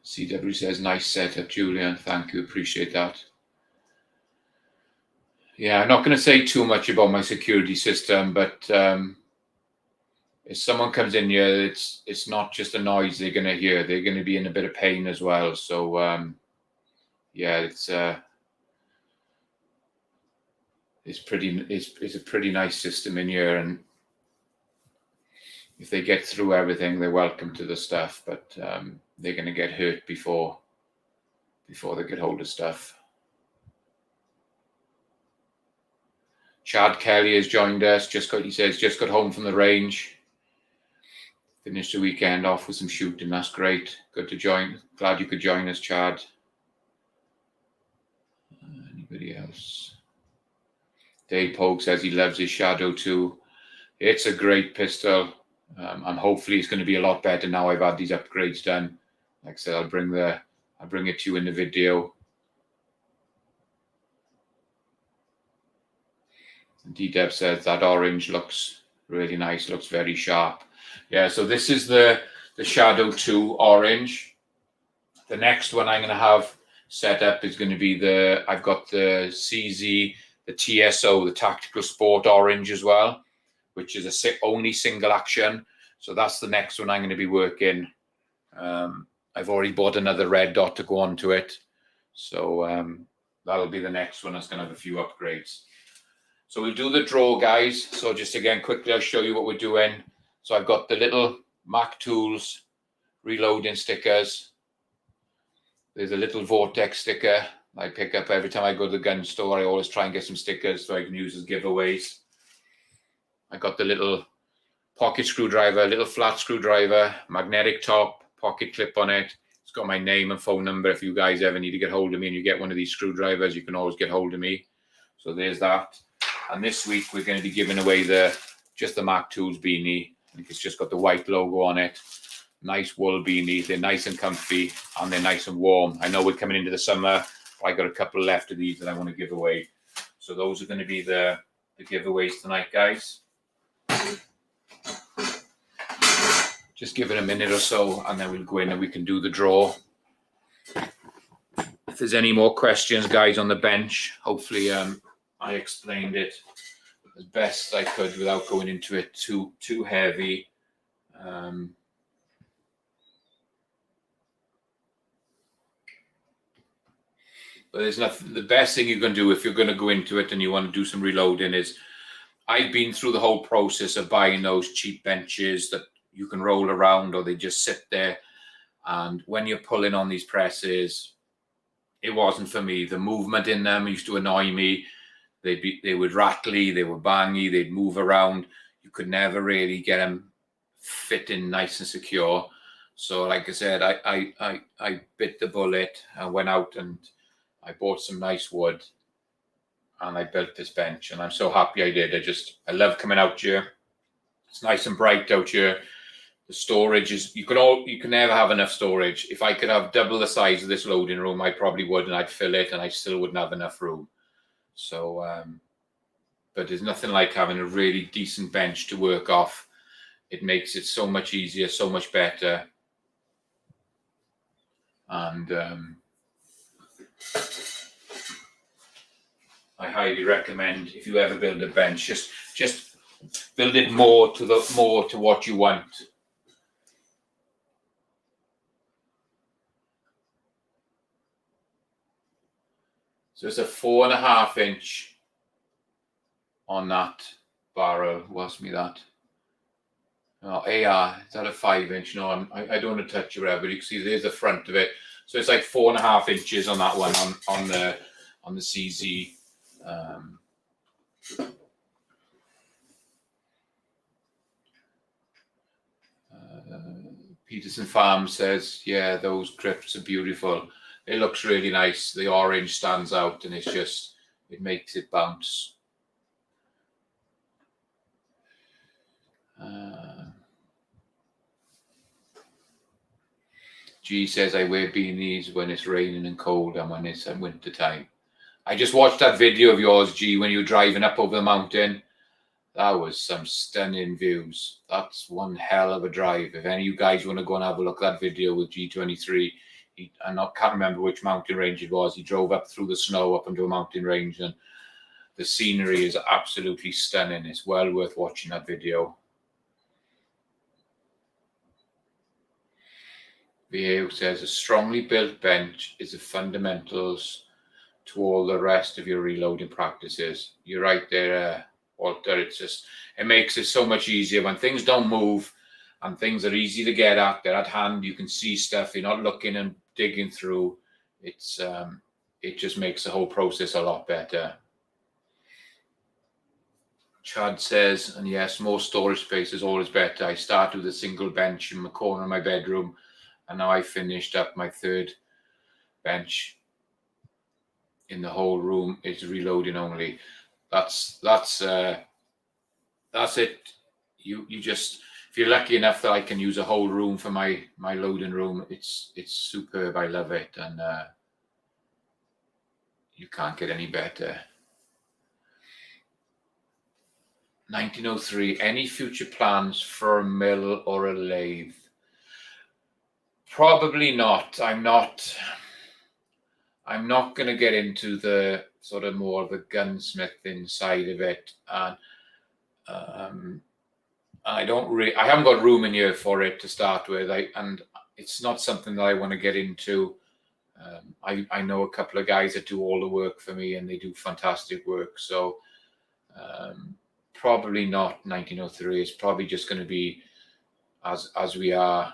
CW says, nice setup, Julian. Thank you. Appreciate that. Yeah, I'm not going to say too much about my security system, but if someone comes in here, it's not just a noise they're going to hear. They're going to be in a bit of pain as well. So, yeah, it's a pretty nice system in here, and if they get through everything, they're welcome to the stuff, but they're going to get hurt before they get hold of stuff. Chad Kelly has joined us. He says, just got home from the range. Finished the weekend off with some shooting. That's great. Good to join. Glad you could join us, Chad. Anybody else? Dave Polk says he loves his Shadow too. It's a great pistol. And hopefully it's going to be a lot better now I've had these upgrades done. Like I said, I'll bring it to you in the video. D-Deb says that orange looks really nice, looks very sharp. Yeah, so this is the Shadow 2 orange. The next one I'm going to have set up is going to be I've got the CZ, the TSO, the Tactical Sport orange as well, which is only single action. So that's the next one I'm going to be working. I've already bought another red dot to go onto it. So that'll be the next one. That's going to have a few upgrades. So we'll do the draw, guys. So just again, quickly, I'll show you what we're doing. So I've got the little Mac Tools reloading stickers. There's a little Vortex sticker I pick up every time I go to the gun store. I always try and get some stickers so I can use as giveaways. I got the little pocket screwdriver, little flat screwdriver, magnetic top, pocket clip on it. It's got my name and phone number. If you guys ever need to get hold of me and you get one of these screwdrivers, you can always get hold of me. So there's that. And this week we're going to be giving away just the Mac Tools beanie. I think it's just got the white logo on it. Nice wool beanies. They're nice and comfy and they're nice and warm. I know we're coming into the summer. I got a couple left of these that I want to give away. So those are going to be the giveaways tonight, guys. Just give it a minute or so and then we'll go in and we can do the draw. If there's any more questions, guys, on the bench, hopefully I explained it as best I could without going into it too heavy. But there's nothing. The best thing you can do if you're going to go into it and you want to do some reloading is, I've been through the whole process of buying those cheap benches that you can roll around or they just sit there. And when you're pulling on these presses, it wasn't for me. The movement in them used to annoy me. They would rattly, they were bangy, they'd move around. You could never really get them fitting nice and secure. So like I said, I bit the bullet. I went out and I bought some nice wood and I built this bench and I'm so happy I did. I love coming out here. It's nice and bright out here. The storage is, you can never have enough storage. If I could have double the size of this loading room, I probably would, and I'd fill it and I still wouldn't have enough room. So, but there's nothing like having a really decent bench to work off. It makes it so much easier, so much better. And I highly recommend, if you ever build a bench, just build it more to what you want. So it's a 4.5 inch on that barrel. Who asked me that? Oh, AR, is that a 5 inch? No, I don't want to touch it, but you can see there's the front of it. So it's like 4.5 inches on that one on the CZ. Peterson Farm says, yeah, those grips are beautiful. It looks really nice. The orange stands out and it makes it bounce. G says, I wear beanies when it's raining and cold and when it's in winter time. I just watched that video of yours, G, when you were driving up over the mountain. That was some stunning views. That's one hell of a drive. If any of you guys want to go and have a look at that video with G23, can't remember which mountain range it was. He drove up through the snow up into a mountain range, and the scenery is absolutely stunning. It's well worth watching that video. View says, a strongly built bench is the fundamentals to all the rest of your reloading practices. You're right there, Walter. It makes it so much easier when things don't move and things are easy to get at. They're at hand. You can see stuff. You're not looking and digging through. It just makes the whole process a lot better. Chad says, and yes, more storage space is always better. I started with a single bench in the corner of my bedroom, and now I finished up my third bench in the whole room. It's reloading only. That's it. You just, if you're lucky enough that I can use a whole room for my loading room, it's superb. I love it, and you can't get any better. 1903, any future plans for a mill or a lathe? Probably not. I'm not going to get into the sort of more of the gunsmithing side of it. And I haven't got room in here for it to start with. And it's not something that I want to get into. I know a couple of guys that do all the work for me, and they do fantastic work. So probably not 1903. It's probably just going to be as we are.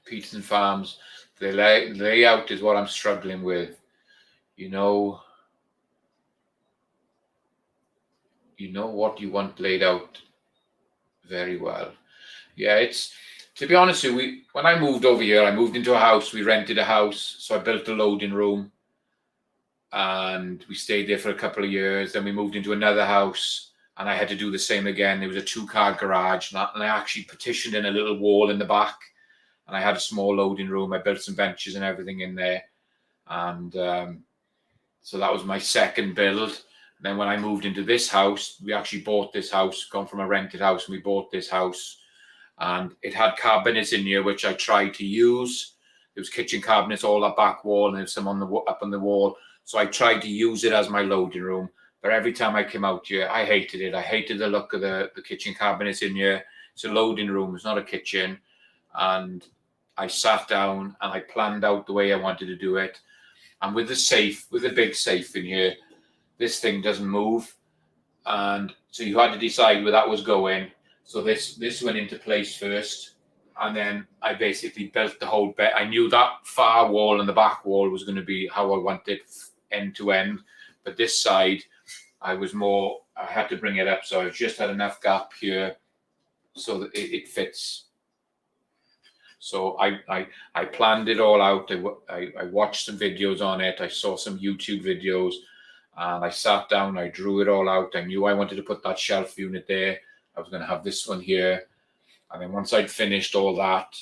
Peterson Farms, the layout is what I'm struggling with. You know what you want laid out very well. Yeah, to be honest with you, when I moved over here, I moved into a house. We rented a house, so I built a loading room, and we stayed there for a couple of years. Then we moved into another house, and I had to do the same again. There was a 2-car garage, and I actually partitioned in a little wall in the back, and I had a small loading room. I built some benches and everything in there, and so that was my second build. And then when I moved into this house, we actually bought this house, gone from a rented house, and we bought this house. And it had cabinets in here, which I tried to use. There was kitchen cabinets all that back wall, and there's some up on the wall. So I tried to use it as my loading room. But every time I came out here, I hated it. I hated the look of the kitchen cabinets in here. It's a loading room. It's not a kitchen. And I sat down and I planned out the way I wanted to do it. And with the big safe in here, this thing doesn't move. And so you had to decide where that was going. So this went into place first, and then I basically built the whole bed. I knew that far wall and the back wall was going to be how I wanted end to end, but this side, I had to bring it up, so I just had enough gap here so that it fits. So I planned it all out. I watched some videos on it. I saw some YouTube videos, and I sat down. I drew it all out. I knew I wanted to put that shelf unit there. I was going to have this one here. And then once I'd finished all that,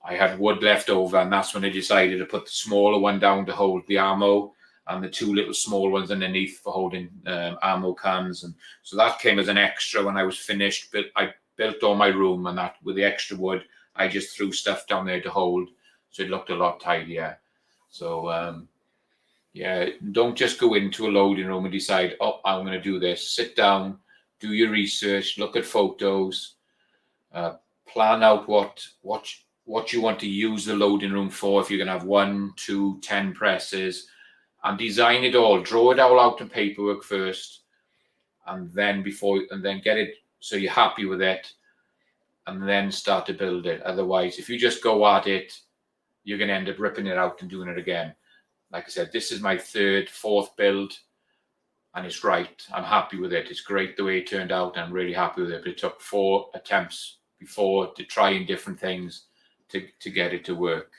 I had wood left over. And that's when I decided to put the smaller one down to hold the ammo, and the 2 little small ones underneath for holding ammo cans. And so that came as an extra when I was finished. But I built all my room, and that with the extra wood, I just threw stuff down there to hold. So it looked a lot tidier. So, yeah, don't just go into a loading room and decide, oh, I'm going to do this. Sit down. Do your research, look at photos, plan out what you want to use the loading room for. If you're going to have 1, 2, 10 presses, and design it all. Draw it all out on paperwork first, and then get it so you're happy with it, and then start to build it. Otherwise, if you just go at it, you're going to end up ripping it out and doing it again. Like I said, this is my 3rd, 4th build. And it's right. I'm happy with it. It's great the way it turned out. I'm really happy with it. But it took 4 attempts before to trying different things to get it to work.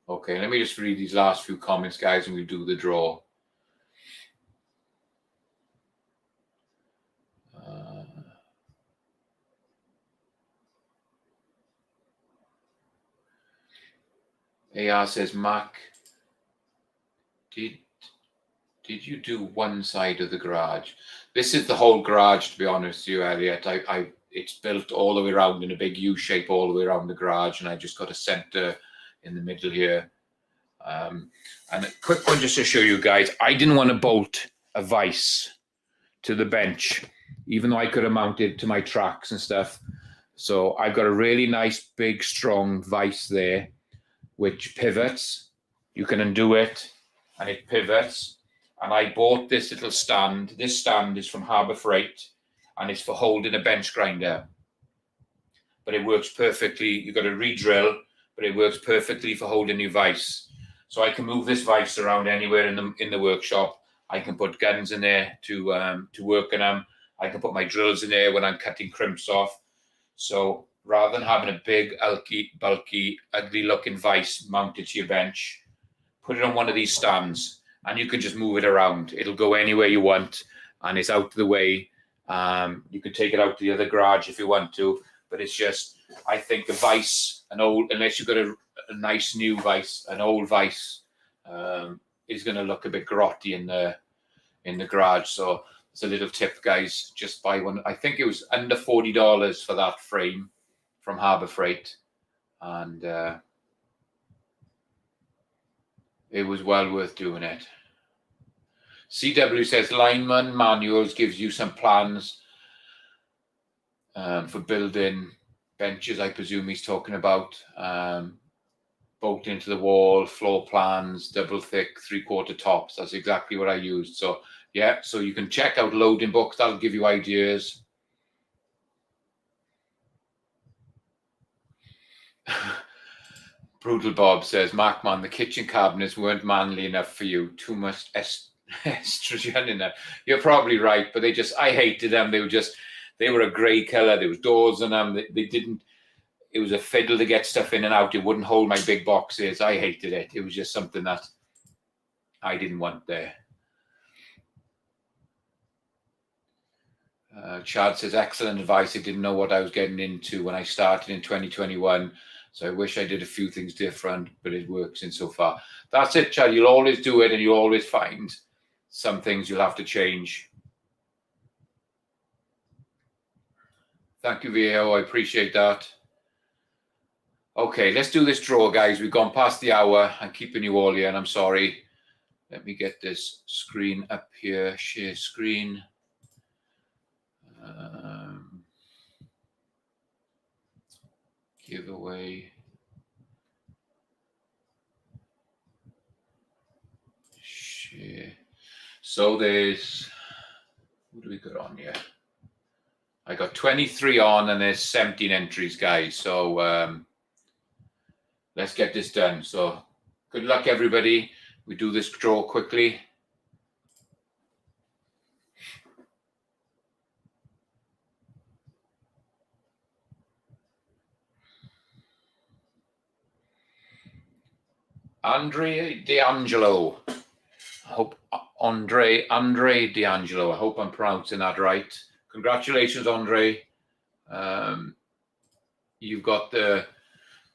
Okay, let me just read these last few comments, guys, and we'll do the draw. AR says, Mac, did you do one side of the garage? This is the whole garage, to be honest with you, Elliot. It's built all the way around in a big U shape all the way around the garage, and I just got a center in the middle here. And a quick one just to show you guys, I didn't want to bolt a vise to the bench, even though I could have mounted to my tracks and stuff. So I've got a really nice, big, strong vise there, which pivots. You can undo it, and it pivots. And I bought this little stand. This stand is from Harbor Freight, and it's for holding a bench grinder. But it works perfectly. You've got to re-drill, but it works perfectly for holding your vise. So I can move this vise around anywhere in the workshop. I can put guns in there to work on them. I can put my drills in there when I'm cutting crimps off. So rather than having a big, bulky, ugly-looking vise mounted to your bench, put it on one of these stands. And you can just move it around. It'll go anywhere you want, and it's out of the way. You can take it out to the other garage if you want to, but it's just, I think a vise, unless you've got a nice new vise, an old vise, is going to look a bit grotty in the garage. So it's a little tip, guys. Just buy one. I think it was under $40 for that frame from Harbor Freight, and it was well worth doing it. CW says Lineman Manuals gives you some plans for building benches. I presume he's talking about bolting into the wall, floor plans, double thick, 3/4 tops. That's exactly what I used. So yeah, so you can check out Loading Books. That'll give you ideas. Brutal Bob says, Markman, the kitchen cabinets weren't manly enough for you. Too much estrogen in them. You're probably right, but I hated them. They were a grey colour. There was doors on them. They didn't. It was a fiddle to get stuff in and out. It wouldn't hold my big boxes. I hated it. It was just something that I didn't want there. Chad says, excellent advice. I didn't know what I was getting into when I started in 2021. So I wish I did a few things different, but it works in so far. That's it, Chad. You'll always do it, and you'll always find some things you'll have to change. Thank you, Viejo. I appreciate that. Okay, let's do this draw, guys. We've gone past the hour. I'm keeping you all here, and I'm sorry. Let me get this screen up here. Share screen. Giveaway. Share. So there's, what do we got on here? I got 23 on, and there's 17 entries, guys. So let's get this done. So good luck, everybody. We do this draw quickly. Andre D'Angelo. I hope Andre D'Angelo. I hope I'm pronouncing that right. Congratulations, Andre. You've got the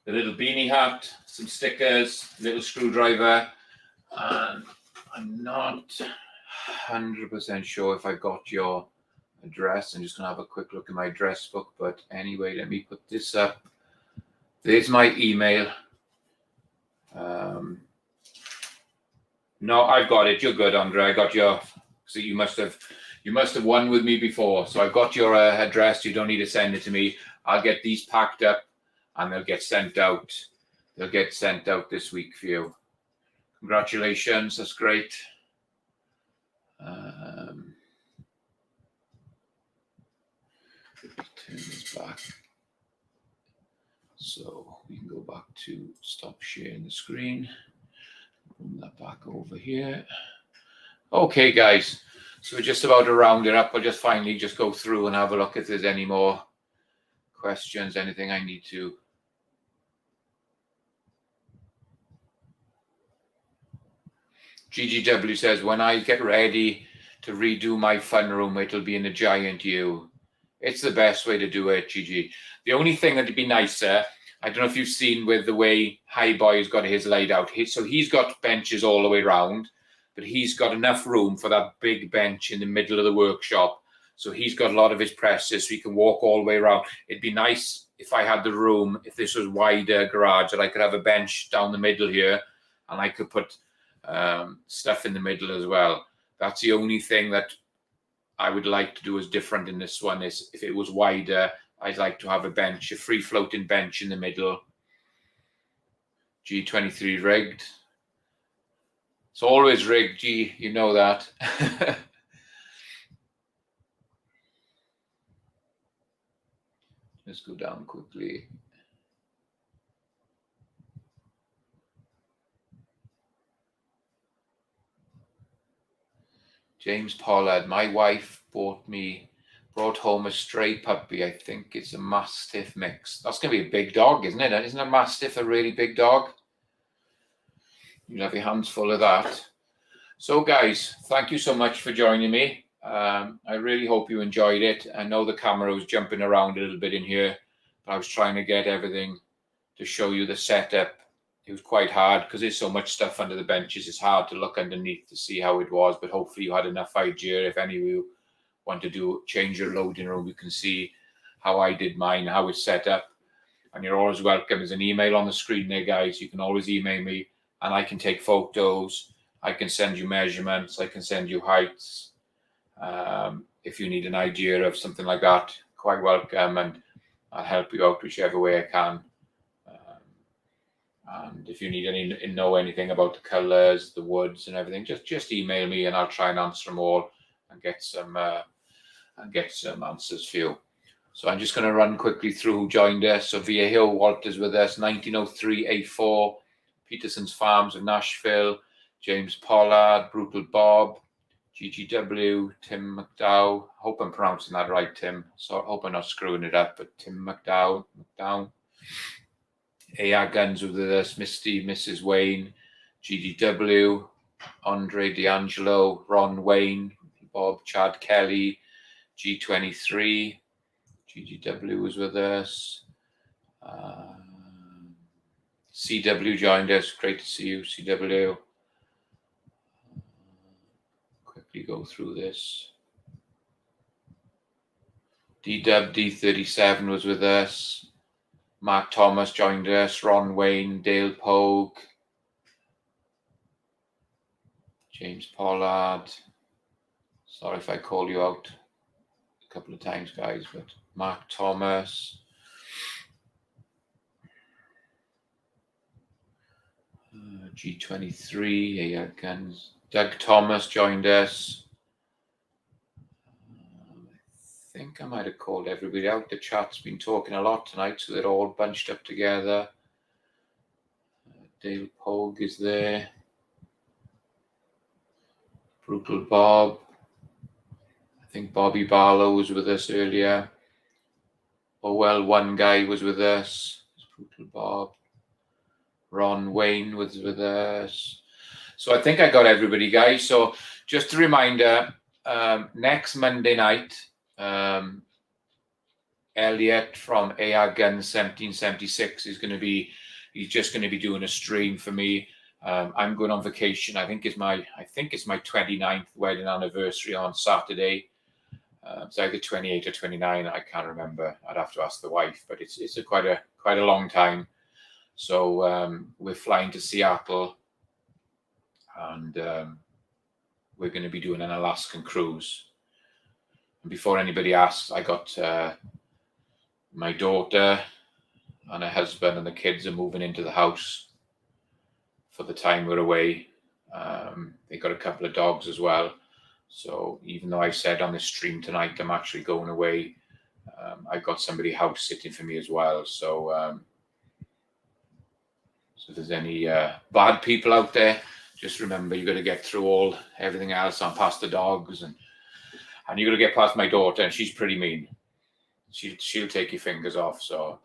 little beanie hat, some stickers, little screwdriver, and I'm not 100% sure if I got your address. I'm just going to have a quick look at my address book. But anyway, let me put this up. There's my email. No, I've got it. You're good, Andre. I got your. So you must have won with me before. So I've got your address. You don't need to send it to me. I'll get these packed up, and they'll get sent out. They'll get sent out this week for you. Congratulations. That's great. Turn this back. So we can go back to stop sharing the screen. Bring that back over here. Okay, guys. So we're just about to round it up. I'll just finally just go through and have a look if there's any more questions, anything I need to. GGW says, when I get ready to redo my fun room, it'll be in a giant U. It's the best way to do it, GG. The only thing that'd be nicer, I don't know if you've seen with the way Highboy's got his laid out. So he's got benches all the way around, but he's got enough room for that big bench in the middle of the workshop. So he's got a lot of his presses, so he can walk all the way around. It'd be nice if I had the room, if this was wider garage, that I could have a bench down the middle here, and I could put stuff in the middle as well. That's the only thing that I would like to do as different in this one, is if it was wider, I'd like to have a bench, a free floating bench in the middle. G23 rigged. It's always rigged, G, you know that. Let's go down quickly. James Pollard, my wife brought home a stray puppy. I think it's a Mastiff mix. That's going to be a big dog, isn't it? Isn't a Mastiff a really big dog? You'll have your hands full of that. So, guys, thank you so much for joining me. I really hope you enjoyed it. I know the camera was jumping around a little bit in here, but I was trying to get everything to show you the setup it was quite hard because there's so much stuff under the benches. It's hard to look underneath to see how it was, but hopefully you had enough idea. If any of you want to change your loading room, you can see how I did mine, how it's set up. And you're always welcome. There's an email on the screen there, guys. You can always email me and I can take photos. I can send you measurements. I can send you heights. If you need an idea of something like that, quite welcome, and I'll help you out whichever way I can. And if you need know anything about the colors, the woods, and everything, just email me, and I'll try and answer them all and get some answers for you. So I'm just going to run quickly through who joined us. So Via Hill Walter's with us, 1903A4, Peterson's Farms of Nashville, James Pollard, Brutal Bob, GGW, Tim McDowell. Hope I'm pronouncing that right, Tim. So I hope I'm not screwing it up, but Tim McDowell. AR Guns with us, Misty, Mrs. Wayne, GGW, Andre D'Angelo, Ron Wayne, Bob, Chad Kelly, G23, GGW was with us. CW joined us. Great to see you, CW. Quickly go through this. DW D37 was with us. Mark Thomas joined us. Ron Wayne, Dale Pogue, James Pollard. Sorry if I call you out a couple of times, guys, but Mark Thomas. G23, AR Guns. Doug Thomas joined us. I think I might have called everybody out. The chat's been talking a lot tonight, so they're all bunched up together. Dale Pogue is there. Brutal Bob. I think Bobby Barlow was with us earlier. Oh, well, one guy was with us. Brutal Bob. Ron Wayne was with us. So I think I got everybody, guys. So just a reminder, next Monday night, Elliot from AR Guns 1776 he's just going to be doing a stream for me. I'm going on vacation. I think it's my 29th wedding anniversary on Saturday. It's either 28 or 29. I can't remember. I'd have to ask the wife, but it's quite a long time. So we're flying to Seattle, and we're going to be doing an Alaskan cruise. And before anybody asks, I got my daughter and her husband and the kids are moving into the house for the time we're away. They got a couple of dogs as well. So even though I said on the stream tonight I'm actually going away, I got somebody house sitting for me as well. So if there's any bad people out there, just remember you got to get through everything else on past the dogs, and you got to get past my daughter, and she's pretty mean. She'll take your fingers off. So,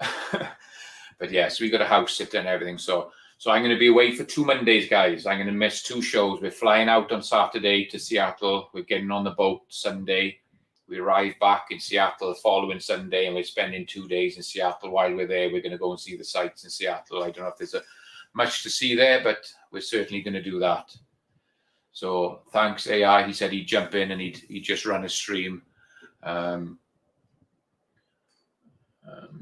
but yes, we got a house sitter and everything. So I'm going to be away for 2 Mondays, guys. I'm going to miss 2 shows. We're flying out on Saturday to Seattle. We're getting on the boat Sunday. We arrive back in Seattle the following Sunday, and we're spending 2 days in Seattle. While we're there, we're going to go and see the sights in Seattle. I don't know if there's much to see there, but we're certainly going to do that. So thanks, AI. He said he'd jump in and he'd just run a stream.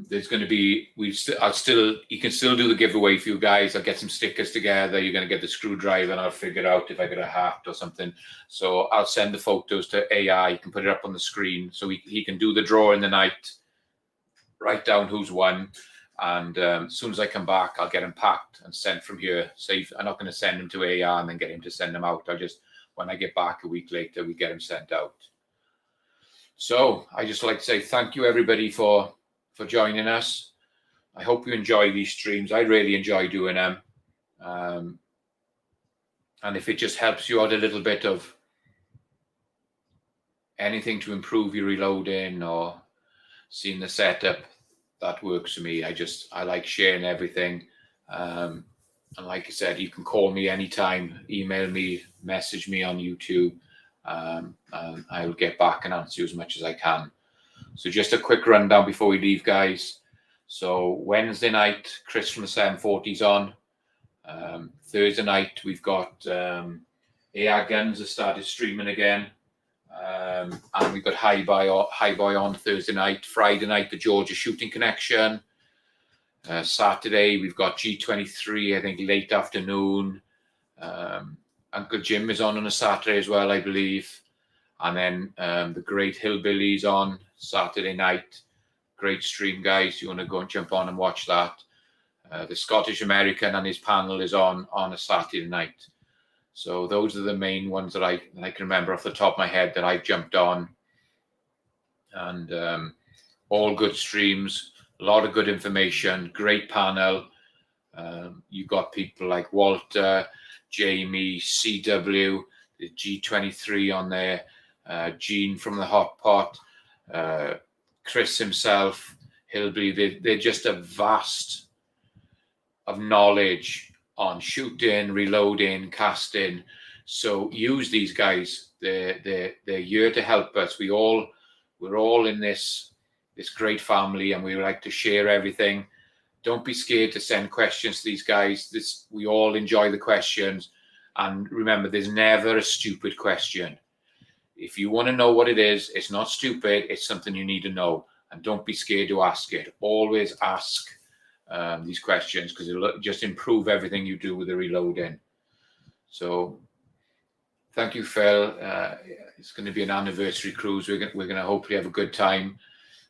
There's going to be, you can still do the giveaway for you guys. I'll get some stickers together. You're going to get the screwdriver, and I'll figure out if I got a hat or something. So I'll send the photos to AI. You can put it up on the screen so he can do the draw in the night, write down who's won. And as soon as I come back, I'll get them packed and sent from here. So I'm not going to send them to AR and then get him to send them out. When I get back a week later, we get them sent out. So I just like to say thank you, everybody, for joining us. I hope you enjoy these streams. I really enjoy doing them. And if it just helps you out a little bit of anything to improve your reloading or seeing the setup, that works for me. I like sharing everything. And like I said, you can call me anytime, email me, message me on YouTube. And I'll get back and answer you as much as I can. So just a quick rundown before we leave, guys. So Wednesday night, Chris from the 740's on. Thursday night, we've got AR Guns has started streaming again. And we've got High Boy on Thursday night. Friday night, the Georgia Shooting Connection. Saturday, we've got G23, I think, late afternoon. Uncle Jim is on a Saturday as well, I believe. And then the Great Hillbillies on Saturday night. Great stream, guys. You want to go and jump on and watch that. The Scottish American and his panel is on a Saturday night. So those are the main ones that I can remember off the top of my head that I've jumped on. And all good streams, a lot of good information, great panel. You've got people like Walter, Jamie, CW, the G23 on there, Gene from the Hot Pot, Chris himself, Hillbilly. They're just a vast of knowledge on shooting, reloading, casting. So use these guys. They're here to help us. We're all in this great family, and we like to share everything. Don't be scared to send questions to these guys. We all enjoy the questions. And remember, there's never a stupid question. If you want to know what it is, it's not stupid. It's something you need to know. And don't be scared to ask it. Always ask these questions, because it'll just improve everything you do with the reloading. So thank you, Phil. It's going to be an anniversary cruise. We're going to hopefully have a good time.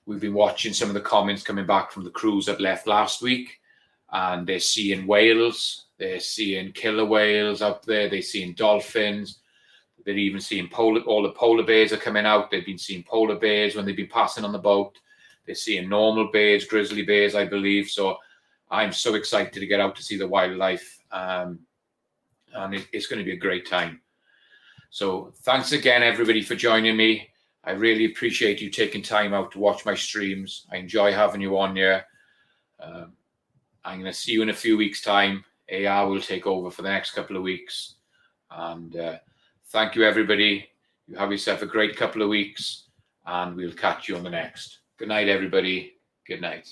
We've been watching some of the comments coming back from the crews that left last week, and they're seeing whales. They're seeing killer whales up there. They're seeing dolphins. They're even seeing all the polar bears are coming out. They've been seeing polar bears when they've been passing on the boat. They're seeing normal bears, grizzly bears, I believe. So I'm so excited to get out to see the wildlife. And it's going to be a great time. So thanks again, everybody, for joining me. I really appreciate you taking time out to watch my streams. I enjoy having you on here. I'm going to see you in a few weeks' time. AR will take over for the next couple of weeks. And thank you, everybody. You have yourself a great couple of weeks, and we'll catch you on the next. Good night, everybody. Good night.